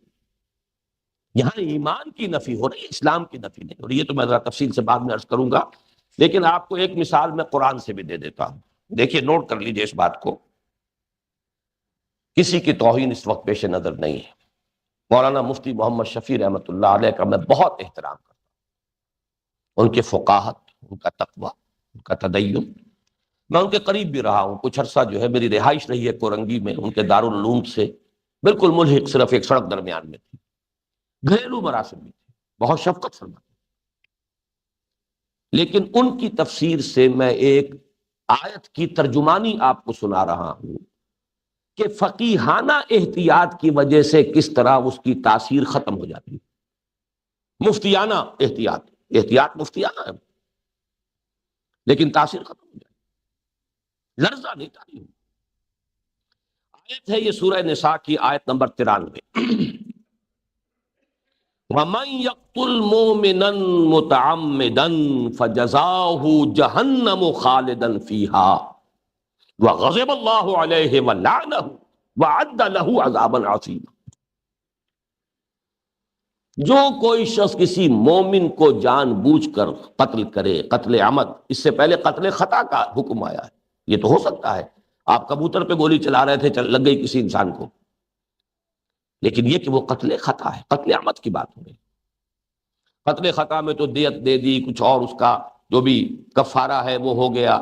یہاں ایمان کی نفی ہو رہی ہے، اسلام کی نفی نہیں ہو رہی ہے. تو میں ذرا تفصیل سے بعد میں عرض کروں گا، لیکن آپ کو ایک مثال میں قرآن سے بھی دے دیتا ہوں. دیکھیے، نوٹ کر لیجئے اس بات کو. کسی کی توہین اس وقت پیش نظر نہیں ہے. مولانا مفتی محمد شفیع رحمۃ اللہ علیہ کا میں بہت احترام کرتا ہوں، ان کے فقاہت، ان کا تقویٰ، ان کا تدین. میں ان کے قریب بھی رہا ہوں، کچھ عرصہ جو ہے میری رہائش رہی ہے کورنگی میں، ان کے دارالعلوم سے بالکل ملحق، صرف ایک سڑک درمیان میں تھی. گھریلو مراسم بھی تھے، بہت شفقت فرماتے. لیکن ان کی تفسیر سے میں ایک آیت کی ترجمانی آپ کو سنا رہا ہوں کہ فقیہانہ احتیاط کی وجہ سے کس طرح اس کی تاثیر ختم ہو جاتی ہے. مفتیانہ احتیاط، احتیاط مفتیانہ ہے، لیکن تاثیر ختم ہو جاتی ہے، لرزہ نہیں تاری. آیت ہے یہ سورہ نساء کی آیت نمبر 93. وَمَن يَقْتُلْ مُؤْمِنًا مُتَعَمِّدًا فَجَزَاؤُهُ جَهَنَّمُ خَالِدًا فِيهَا وَغَضِبَ اللَّهُ عَلَيْهِ وَلَعَنَهُ وَأَعَدَّ لَهُ عَذَابًا عَظِيمًا. جو کوئی شخص کسی مومن کو جان بوجھ کر قتل کرے، قتل عمد، اس سے پہلے قتل خطا کا حکم آیا ہے. یہ تو ہو سکتا ہے آپ کبوتر پہ گولی چلا رہے تھے، لگ گئی کسی انسان کو، لیکن یہ کہ وہ قتل خطا ہے، قتل عمد کی بات ہو رہی. قتل خطا میں تو دیت دے دی، کچھ اور اس کا جو بھی کفارہ ہے وہ ہو گیا،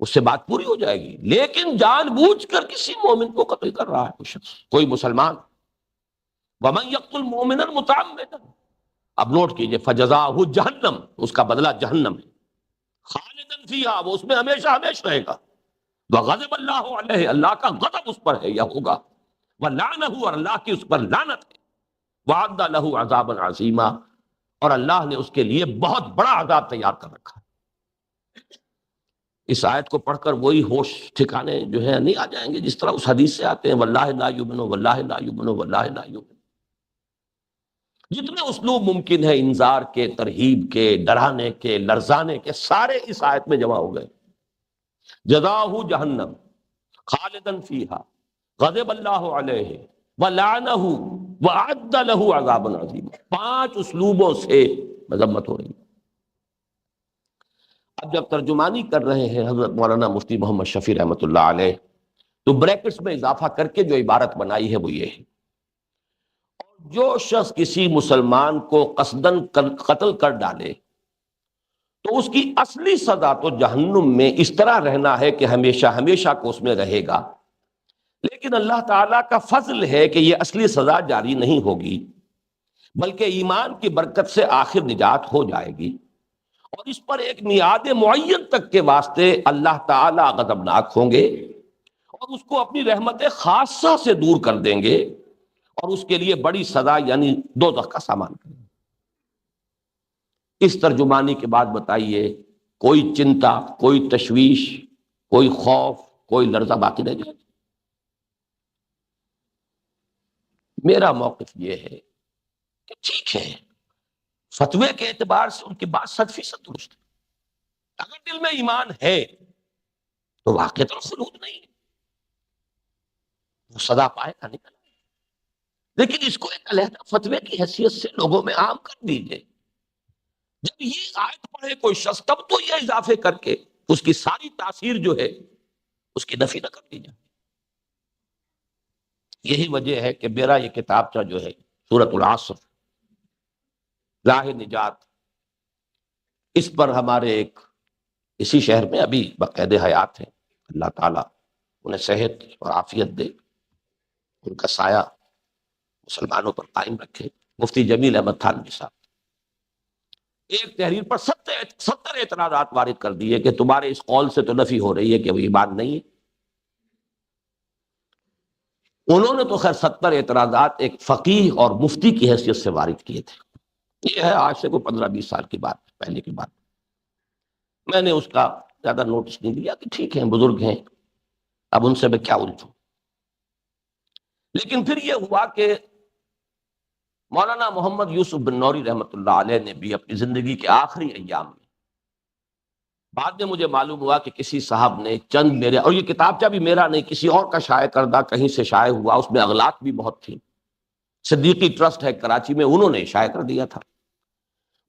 اس سے بات پوری ہو جائے گی. لیکن جان بوجھ کر کسی مومن کو قتل کر رہا ہے کوئی شخص، کوئی مسلمان. وَمَن يَقْتُلْ مُؤْمِنًا مُتَعَمِّدًا، اب نوٹ کیجئے، فَجَزَاؤُهُ جَہَنَّمُ، اس کا بدلہ جہنم ہے، خالداً فیہا، وہ اس میں ہمیشہ ہمیشہ رہے گا. وَغَضِبَ اللَّهُ عَلَيْهِ، اللہ کا غضب اس پر ہے یا ہوگا. وَلَعْنَهُ، اور اللہ کی اس پر لعنت ہے. وَعَدَّ لَهُ عَذَابًا عَظِيمًا، اور اللہ نے اس کے لیے بہت بڑا عذاب تیار کر رکھا ہے. اس آیت کو پڑھ کر وہی ہوش ٹھکانے جو ہے نہیں آ جائیں گے جس طرح اس حدیث سے آتے ہیں، واللہ لا یؤمنو واللہ لا یؤمنو واللہ لا یؤمنو. جتنے اسلوب ممکن ہے انذار کے، ترہیب کے، ڈرانے کے، لرزانے کے، سارے اس آیت میں جمع ہو گئے. جزاؤہ جہنم خالداً فیہا غضب اللہ علیہ ولعنہ وأعد لہ عذابا عظیما. 5 اسلوبوں سے مذمت ہو رہی ہے. اب جب ترجمانی کر رہے ہیں حضرت مولانا مفتی محمد شفیع رحمۃ اللہ علیہ، تو بریکٹس میں اضافہ کر کے جو عبارت بنائی ہے وہ یہ ہے: جو شخص کسی مسلمان کو قصداً قتل کر ڈالے تو اس کی اصلی سزا تو جہنم میں اس طرح رہنا ہے کہ ہمیشہ ہمیشہ کو اس میں رہے گا. لیکن اللہ تعالیٰ کا فضل ہے کہ یہ اصلی سزا جاری نہیں ہوگی، بلکہ ایمان کی برکت سے آخر نجات ہو جائے گی. اور اس پر ایک میعاد معین تک کے واسطے اللہ تعالی غضبناک ہوں گے اور اس کو اپنی رحمت خاصہ سے دور کر دیں گے اور اس کے لیے بڑی سزا یعنی دوزخ کا سامان کریں گے۔ اس ترجمانی کے بعد بتائیے کوئی چنتا، کوئی تشویش، کوئی خوف، کوئی لرزہ باقی رہ جائے؟ میرا موقف یہ ہے کہ ٹھیک ہے، فتوے کے اعتبار سے ان کی بات 100% درست ہے۔ اگر دل میں ایمان ہے تو واقعۃ الخلود نہیں ہے، وہ سزا پائے گا نہیں، لیکن اس کو ایک علیحدہ فتوے کی حیثیت سے لوگوں میں عام کر دیجئے۔ جب یہ آیت پڑھے کوئی شخص تب تو یہ اضافے کر کے اس کی ساری تاثیر جو ہے اس کی نفی نہ کر دی جائے۔ یہی وجہ ہے کہ میرا یہ کتابچہ جو ہے سورۃ العصر راہ نجات، اس پر ہمارے ایک اسی شہر میں ابھی باقاعدہ حیات ہیں، اللہ تعالیٰ انہیں صحت اور عافیت دے، ان کا سایہ مسلمانوں پر قائم رکھے، مفتی جمیل احمد تھانوی صاحب ایک تحریر پر 70 اعتراضات وارد کر دیے کہ تمہارے اس قول سے تو نفی ہو رہی ہے کہ وہ ایمان نہیں ہے۔ انہوں نے تو خیر 70 اعتراضات ایک فقیہ اور مفتی کی حیثیت سے وارد کیے تھے، یہ ہے آج سے کوئی 15-20 سال کی بات، پہلے کی بات۔ میں نے اس کا زیادہ نوٹس نہیں لیا کہ ٹھیک ہے بزرگ ہیں، اب ان سے میں کیا الجھوں۔ لیکن پھر یہ ہوا کہ مولانا محمد یوسف بن نوری رحمۃ اللہ علیہ نے بھی اپنی زندگی کے آخری ایام میں، بعد میں مجھے معلوم ہوا کہ کسی صاحب نے چند میرے، اور یہ کتابچہ بھی میرا نہیں کسی اور کا شائع کردہ کہیں سے شائع ہوا، اس میں اغلاط بھی بہت تھی، صدیقی ٹرسٹ ہے کراچی میں، انہوں نے شائع کر دیا تھا۔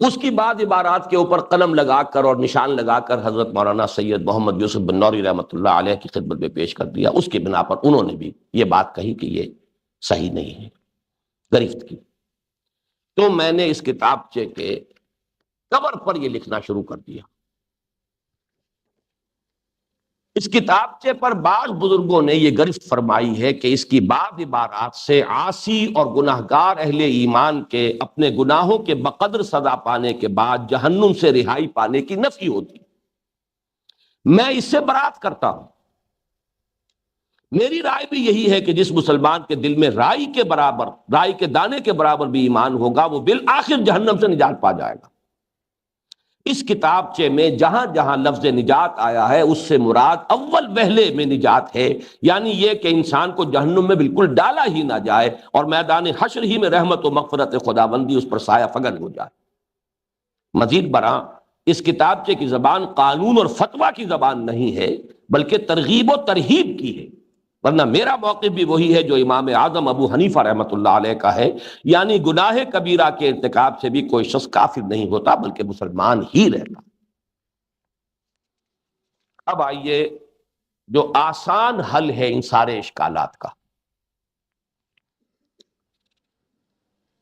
اس کی بعد عبارات کے اوپر قلم لگا کر اور نشان لگا کر حضرت مولانا سید محمد یوسف بن نوری رحمۃ اللہ علیہ کی خدمت میں پیش کر دیا۔ اس کی بنا پر انہوں نے بھی یہ بات کہی کہ یہ صحیح نہیں ہے، گرفت کی۔ تو میں نے اس کتابچے کے کور پر یہ لکھنا شروع کر دیا۔ اس کتابچے پر بعض بزرگوں نے یہ گرفت فرمائی ہے کہ اس کی بعض عبارات سے عاصی اور گناہگار اہل ایمان کے اپنے گناہوں کے بقدر سزا پانے کے بعد جہنم سے رہائی پانے کی نفی ہوتی۔ میں اس سے برات کرتا ہوں۔ میری رائے بھی یہی ہے کہ جس مسلمان کے دل میں رائی کے برابر، رائی کے دانے کے برابر بھی ایمان ہوگا، وہ بالآخر جہنم سے نجات پا جائے گا۔ اس کتابچے میں جہاں جہاں لفظ نجات آیا ہے اس سے مراد اول وہلے میں نجات ہے، یعنی یہ کہ انسان کو جہنم میں بالکل ڈالا ہی نہ جائے اور میدان حشر ہی میں رحمت و مغفرت خداوندی اس پر سایہ فگن ہو جائے۔ مزید برآں اس کتابچے کی زبان قانون اور فتویٰ کی زبان نہیں ہے، بلکہ ترغیب و ترہیب کی ہے، ورنہ میرا موقف بھی وہی ہے جو امام اعظم ابو حنیفہ رحمۃ اللہ علیہ کا ہے، یعنی گناہ کبیرہ کے ارتکاب سے بھی کوئی شخص کافر نہیں ہوتا بلکہ مسلمان ہی رہتا۔ اب آئیے جو آسان حل ہے ان سارے اشکالات کا،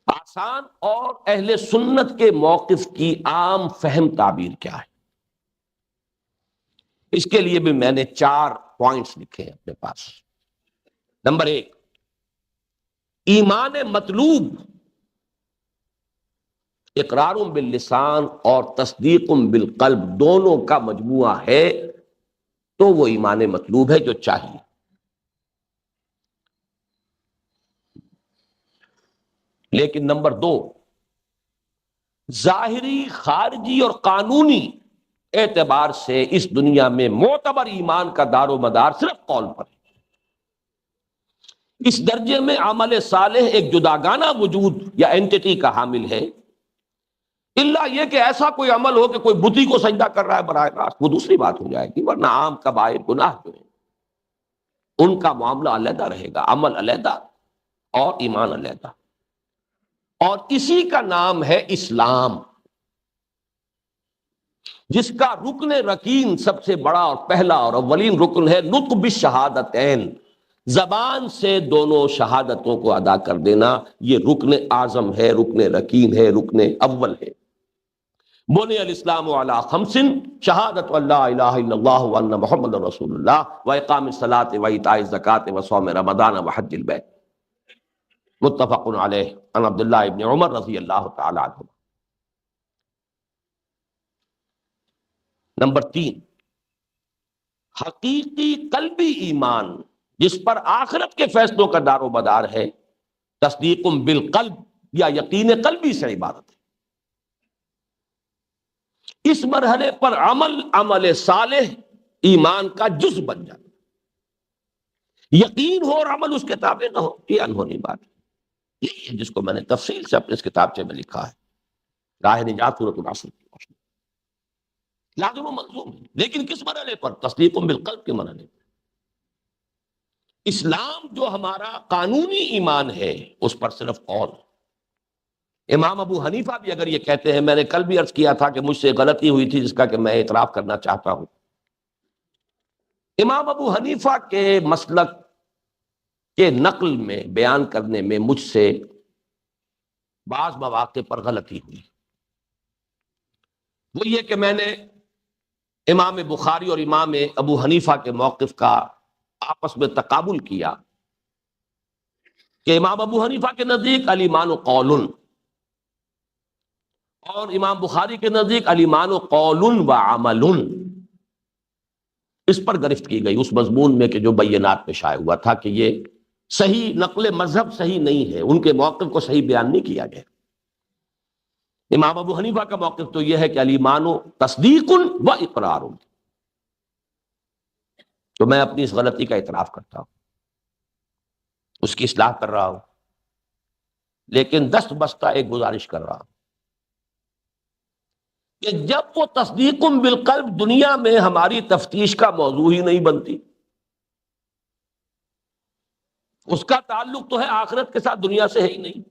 آسان اور اہل سنت کے موقف کی عام فہم تعبیر کیا ہے، اس کے لیے بھی میں نے 4 پوائنٹس لکھے ہیں اپنے پاس۔ نمبر 1، ایمان مطلوب اقرار باللسان اور تصدیق بالقلب دونوں کا مجموعہ ہے تو وہ ایمان مطلوب ہے جو چاہیے۔ لیکن نمبر 2، ظاہری، خارجی اور قانونی اعتبار سے اس دنیا میں معتبر ایمان کا دار و مدار صرف قول پر ہے۔ اس درجے میں عمل صالح ایک جداگانہ وجود یا اینٹی کا حامل ہے، الا یہ کہ ایسا کوئی عمل ہو کہ کوئی بتی کو سجدہ کر رہا ہے براہ راست، وہ دوسری بات ہو جائے گی، ورنہ عام کبائر گناہ جو ہیں ان کا معاملہ علیحدہ رہے گا، عمل علیحدہ اور ایمان علیحدہ، اور اسی کا نام ہے اسلام، جس کا رکن رکین سب سے بڑا اور پہلا اور اولین رکن ہے نطق بالشہادتین، زبان سے دونوں شہادتوں کو ادا کر دینا، یہ رکن اعظم ہے، رکن رکین ہے، رکن اول ہے۔ بنی الاسلام علی 5، شہادت ان لا الہ الا اللہ وان محمد رسول اللہ واقام الصلاۃ وایتاء الزکوٰۃ وصوم رمضان وحج البیت، متفق علیہ، عن عبداللہ ابن عمر رضی اللہ تعالی عنہ۔ نمبر 3، حقیقی قلبی ایمان جس پر آخرت کے فیصلوں کا دار و مدار ہے، تصدیق بالقلب یا یقین قلبی سے عبارت ہے۔ اس مرحلے پر عمل صالح ایمان کا جز بن جاتا، یقین ہو اور عمل اس کے تابع نہ ہو، یہ انہونی بات ہے۔ یہی ہے جس کو میں نے تفصیل سے اپنے اس کتابچے میں لکھا ہے، راہ نجات سورۃ العصر کی روشنی۔ لازم و ملزوم ہے، لیکن کس مرحلے پر؟ تصدیق بالقلب کے مرحلے پر۔ اسلام جو ہمارا قانونی ایمان ہے اس پر صرف قول۔ امام ابو حنیفہ بھی اگر یہ کہتے ہیں، میں نے کل بھی عرض کیا تھا کہ مجھ سے غلطی ہوئی تھی جس کا کہ میں اعتراف کرنا چاہتا ہوں، امام ابو حنیفہ کے مسلک کے نقل میں، بیان کرنے میں مجھ سے بعض مواقع پر غلطی ہوئی۔ وہ یہ کہ میں نے امام بخاری اور امام ابو حنیفہ کے موقف کا آپس میں تقابل کیا کہ امام ابو حنیفہ کے نزدیک الایمان قول، اور امام بخاری کے نزدیک الایمان قول و عمل۔ اس پر گرفت کی گئی اس مضمون میں کہ جو بینات میں شائع ہوا تھا کہ یہ صحیح نقل مذہب صحیح نہیں ہے، ان کے موقف کو صحیح بیان نہیں کیا گیا۔ امام ابو حنیفہ کا موقف تو یہ ہے کہ الایمان تصدیق و اقرار۔ تو میں اپنی اس غلطی کا اعتراف کرتا ہوں، اس کی اصلاح کر رہا ہوں، لیکن دست بستہ ایک گزارش کر رہا ہوں کہ جب وہ تصدیق بالقلب دنیا میں ہماری تفتیش کا موضوع ہی نہیں بنتی، اس کا تعلق تو ہے آخرت کے ساتھ، دنیا سے ہے ہی نہیں،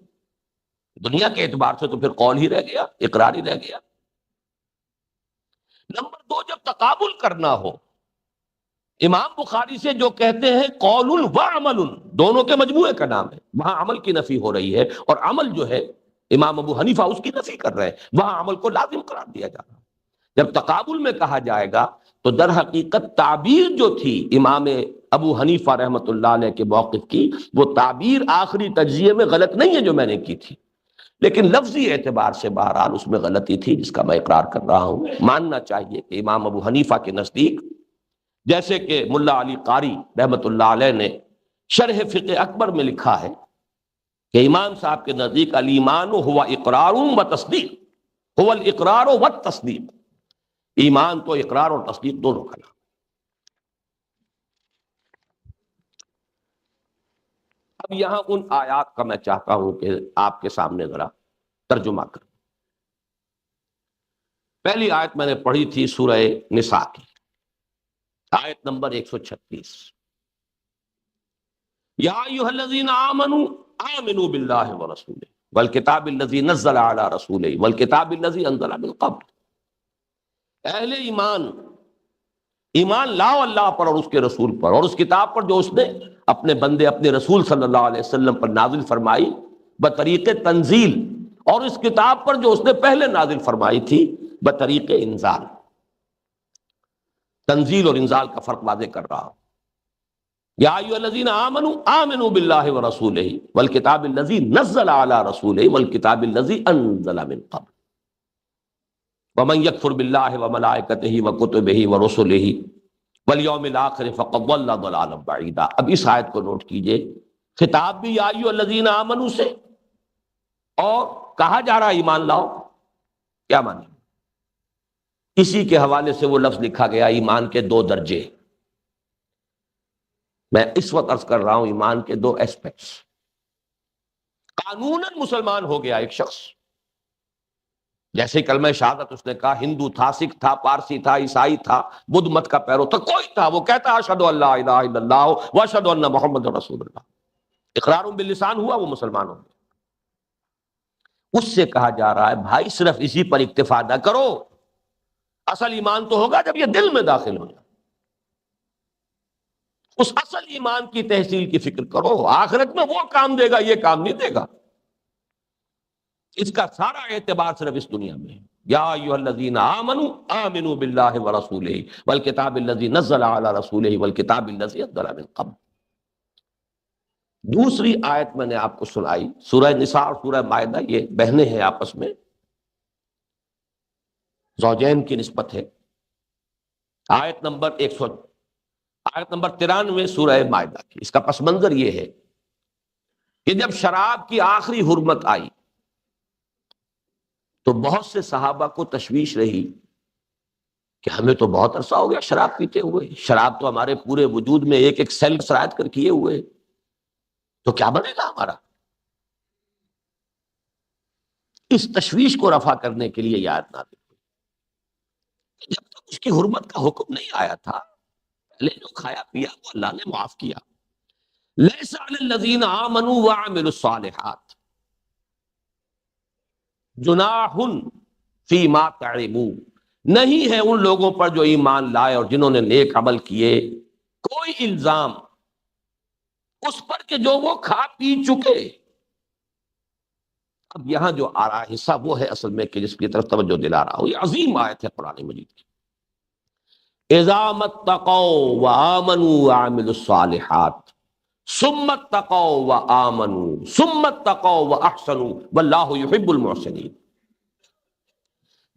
دنیا کے اعتبار سے تو پھر قول ہی رہ گیا، اقرار ہی رہ گیا۔ نمبر 2، جب تقابل کرنا ہو، امام بخاری سے جو کہتے ہیں قول و عمل، دونوں کے مجموعے کا نام ہے، وہاں عمل کی نفی ہو رہی ہے، اور عمل جو ہے امام ابو حنیفہ اس کی نفی کر رہے ہیں، وہاں عمل کو لازم قرار دیا جا رہا ہے۔ جب تقابل میں کہا جائے گا تو در حقیقت تعبیر جو تھی امام ابو حنیفہ رحمۃ اللہ علیہ کے موقف کی، وہ تعبیر آخری تجزیے میں غلط نہیں ہے جو میں نے کی تھی، لیکن لفظی اعتبار سے بہرحال اس میں غلطی تھی جس کا میں اقرار کر رہا ہوں۔ ماننا چاہیے کہ امام ابو حنیفہ کے نزدیک، جیسے کہ ملا علی قاری رحمۃ اللہ علیہ نے شرح فقہ اکبر میں لکھا ہے کہ امام صاحب کے نزدیک الایمان ہوا اقرار و تصدیق، ہوا الاقرار و تصدیق، ایمان تو اقرار اور تصدیق دونوں کا نام۔ اب یہاں ان آیات کا میں چاہتا ہوں کہ آپ کے سامنے ذرا ترجمہ کروں۔ پہلی آیت میں نے پڑھی تھی سورہ نساء کی، آیت نمبر 136، یا ایھا الذین آمنوا آمنوا باللہ ورسولہ والکتاب الذی نزل علی رسولہ والکتاب الذی انزل من قبل۔ اہل ایمان، ایمان لاؤ اللہ پر اور اس کے رسول پر اور اس کتاب پر جو اس نے اپنے بندے اپنے رسول صلی اللہ علیہ وسلم پر نازل فرمائی بطریق تنزیل، اور اس کتاب پر جو اس نے پہلے نازل فرمائی تھی بطریق انزال۔ تنزیل اور انزال کا فرق واضح کر رہا ہوں۔ یا ایھا الذین آمنوا آمنوا باللہ ورسولہ والکتاب الذی نزل علی رسولہ والکتاب الذی انزل من قبل ومن یکفر باللہ وملائکتہ وکتبہ ورسلہ والیوم الآخر فقد ضل ضلالا بعیدا۔ اب اس آیت کو نوٹ کیجئے، خطاب بھی یا ایھا الذین آمنوا سے، اور کہا جا رہا ایمان لاؤ۔ کیا معنی؟ اسی کے حوالے سے وہ لفظ لکھا گیا ایمان کے 2 درجے۔ میں اس وقت عرض کر رہا ہوں ایمان کے 2 ایسپیکٹس۔ قانوناً مسلمان ہو گیا ایک شخص، جیسے کلمہ شہادت اس نے کہا، ہندو تھا، سکھ تھا، پارسی تھا، عیسائی تھا، بدھ مت کا پیرو تھا، کوئی تھا، وہ کہتا اشہد ان لا الہ الا اللہ واشہد ان محمد رسول اللہ، اقرار باللسان ہوا، وہ مسلمان ہو گیا۔ اس سے کہا جا رہا ہے بھائی صرف اسی پر اکتفا نہ کرو، اصل ایمان تو ہوگا جب یہ دل میں داخل ہو جائے، اس اصل ایمان کی تحصیل کی فکر کرو، آخرت میں وہ کام دے گا، یہ کام نہیں دے گا۔ اس کا سارا اعتبار صرف اس دنیا میں ہے۔ یا ایھا الذین آمنوا آمنوا باللہ ورسولہ والکتاب الذی نزل علی رسولہ والکتاب الذی انزل من قبل۔ دوسری آیت میں نے آپ کو سنائی، سورہ نساء اور سورہ مائدہ یہ بہنیں ہیں آپس میں، زوجین کی نسبت ہے۔ آیت نمبر 93 سورہ مائدہ کی. اس کا پس منظر یہ ہے کہ جب شراب کی آخری حرمت آئی تو بہت سے صحابہ کو تشویش رہی کہ ہمیں تو بہت عرصہ ہو گیا شراب پیتے ہوئے، شراب تو ہمارے پورے وجود میں ایک ایک سیل سرایت کر کیے ہوئے، تو کیا بنے گا ہمارا؟ اس تشویش کو رفع کرنے کے لیے یہ آیت نازل ہوئی. جب تک اس کی حرمت کا حکم نہیں آیا تھا، پہلے جو کھایا پیا وہ اللہ نے معاف کیا. لیس علی الذین آمنوا وعملوا الصالحات جناح فیما تعبوا، نہیں ہے ان لوگوں پر جو ایمان لائے اور جنہوں نے نیک عمل کیے کوئی الزام اس پر کہ جو وہ کھا پی چکے. اب یہاں جو آ رہا حصہ وہ ہے اصل میں کہ جس کی طرف توجہ دلا رہا ہوں، یہ عظیم آیت ہے قرآن مجید کی. اذا متقوا وآمنوا وعملوا الصالحات ثم اتقوا وآمنوا ثم اتقوا واحسنوا واللہ يحب المحسنین.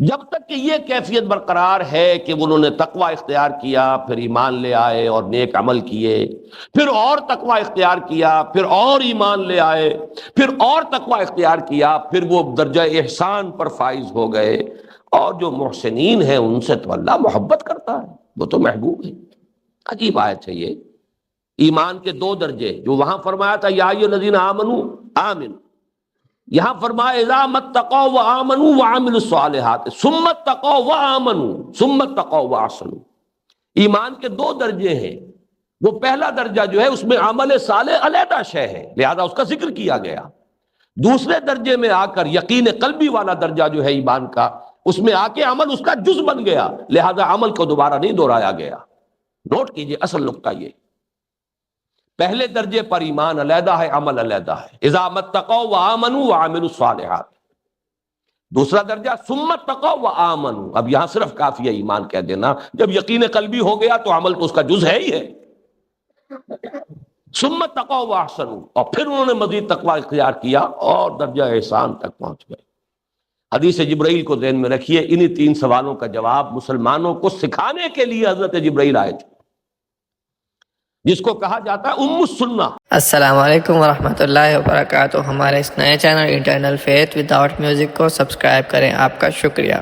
جب تک کہ یہ کیفیت برقرار ہے کہ انہوں نے تقوی اختیار کیا، پھر ایمان لے آئے اور نیک عمل کیے، پھر اور تقوی اختیار کیا، پھر اور ایمان لے آئے، پھر اور تقوی اختیار کیا، پھر وہ درجہ احسان پر فائز ہو گئے. اور جو محسنین ہیں ان سے تو اللہ محبت کرتا ہے، وہ تو محبوب ہے. عجیب آیت ہے یہ. ایمان کے دو درجے جو وہاں فرمایا تھا یا ایھا الذین آمنوا آمن، یہاں فرمایا اذا متقوا وآمنوا وعملوا الصالحات ثم اتقوا وآمنوا ثم اتقوا واحسنوا. ایمان کے دو درجے ہیں. وہ پہلا درجہ جو ہے اس میں عمل صالح علیحدہ شے ہے، لہذا اس کا ذکر کیا گیا. دوسرے درجے میں آ کر یقین قلبی والا درجہ جو ہے ایمان کا، اس میں آ کے عمل اس کا جز بن گیا، لہذا عمل کو دوبارہ نہیں دہرایا گیا. نوٹ کیجئے اصل نقطہ یہ، پہلے درجے پر ایمان علیحدہ ہے، عمل علیحدہ ہے. اذا متقوا وآمنوا وعملوا الصالحات. دوسرا درجہ ثم اتقوا وآمنوا. اب یہاں صرف کافی ہے ایمان کہہ دینا، جب یقین قلبی ہو گیا تو عمل تو اس کا جز ہے ہی ہے. ثم اتقوا واحسنوا، اور پھر انہوں نے مزید تقوی اختیار کیا اور درجہ احسان تک پہنچ گئے. حدیث جبرائیل کو ذہن میں رکھیے. انہی 3 سوالوں کا جواب مسلمانوں کو سکھانے کے لیے حضرت جبرائیل آئے تھے، جس کو کہا جاتا ہے ام السنہ. السلام علیکم ورحمۃ اللہ وبرکاتہ. ہمارے اس نئے channel internal faith without music کو سبسکرائب کریں. آپ کا شکریہ.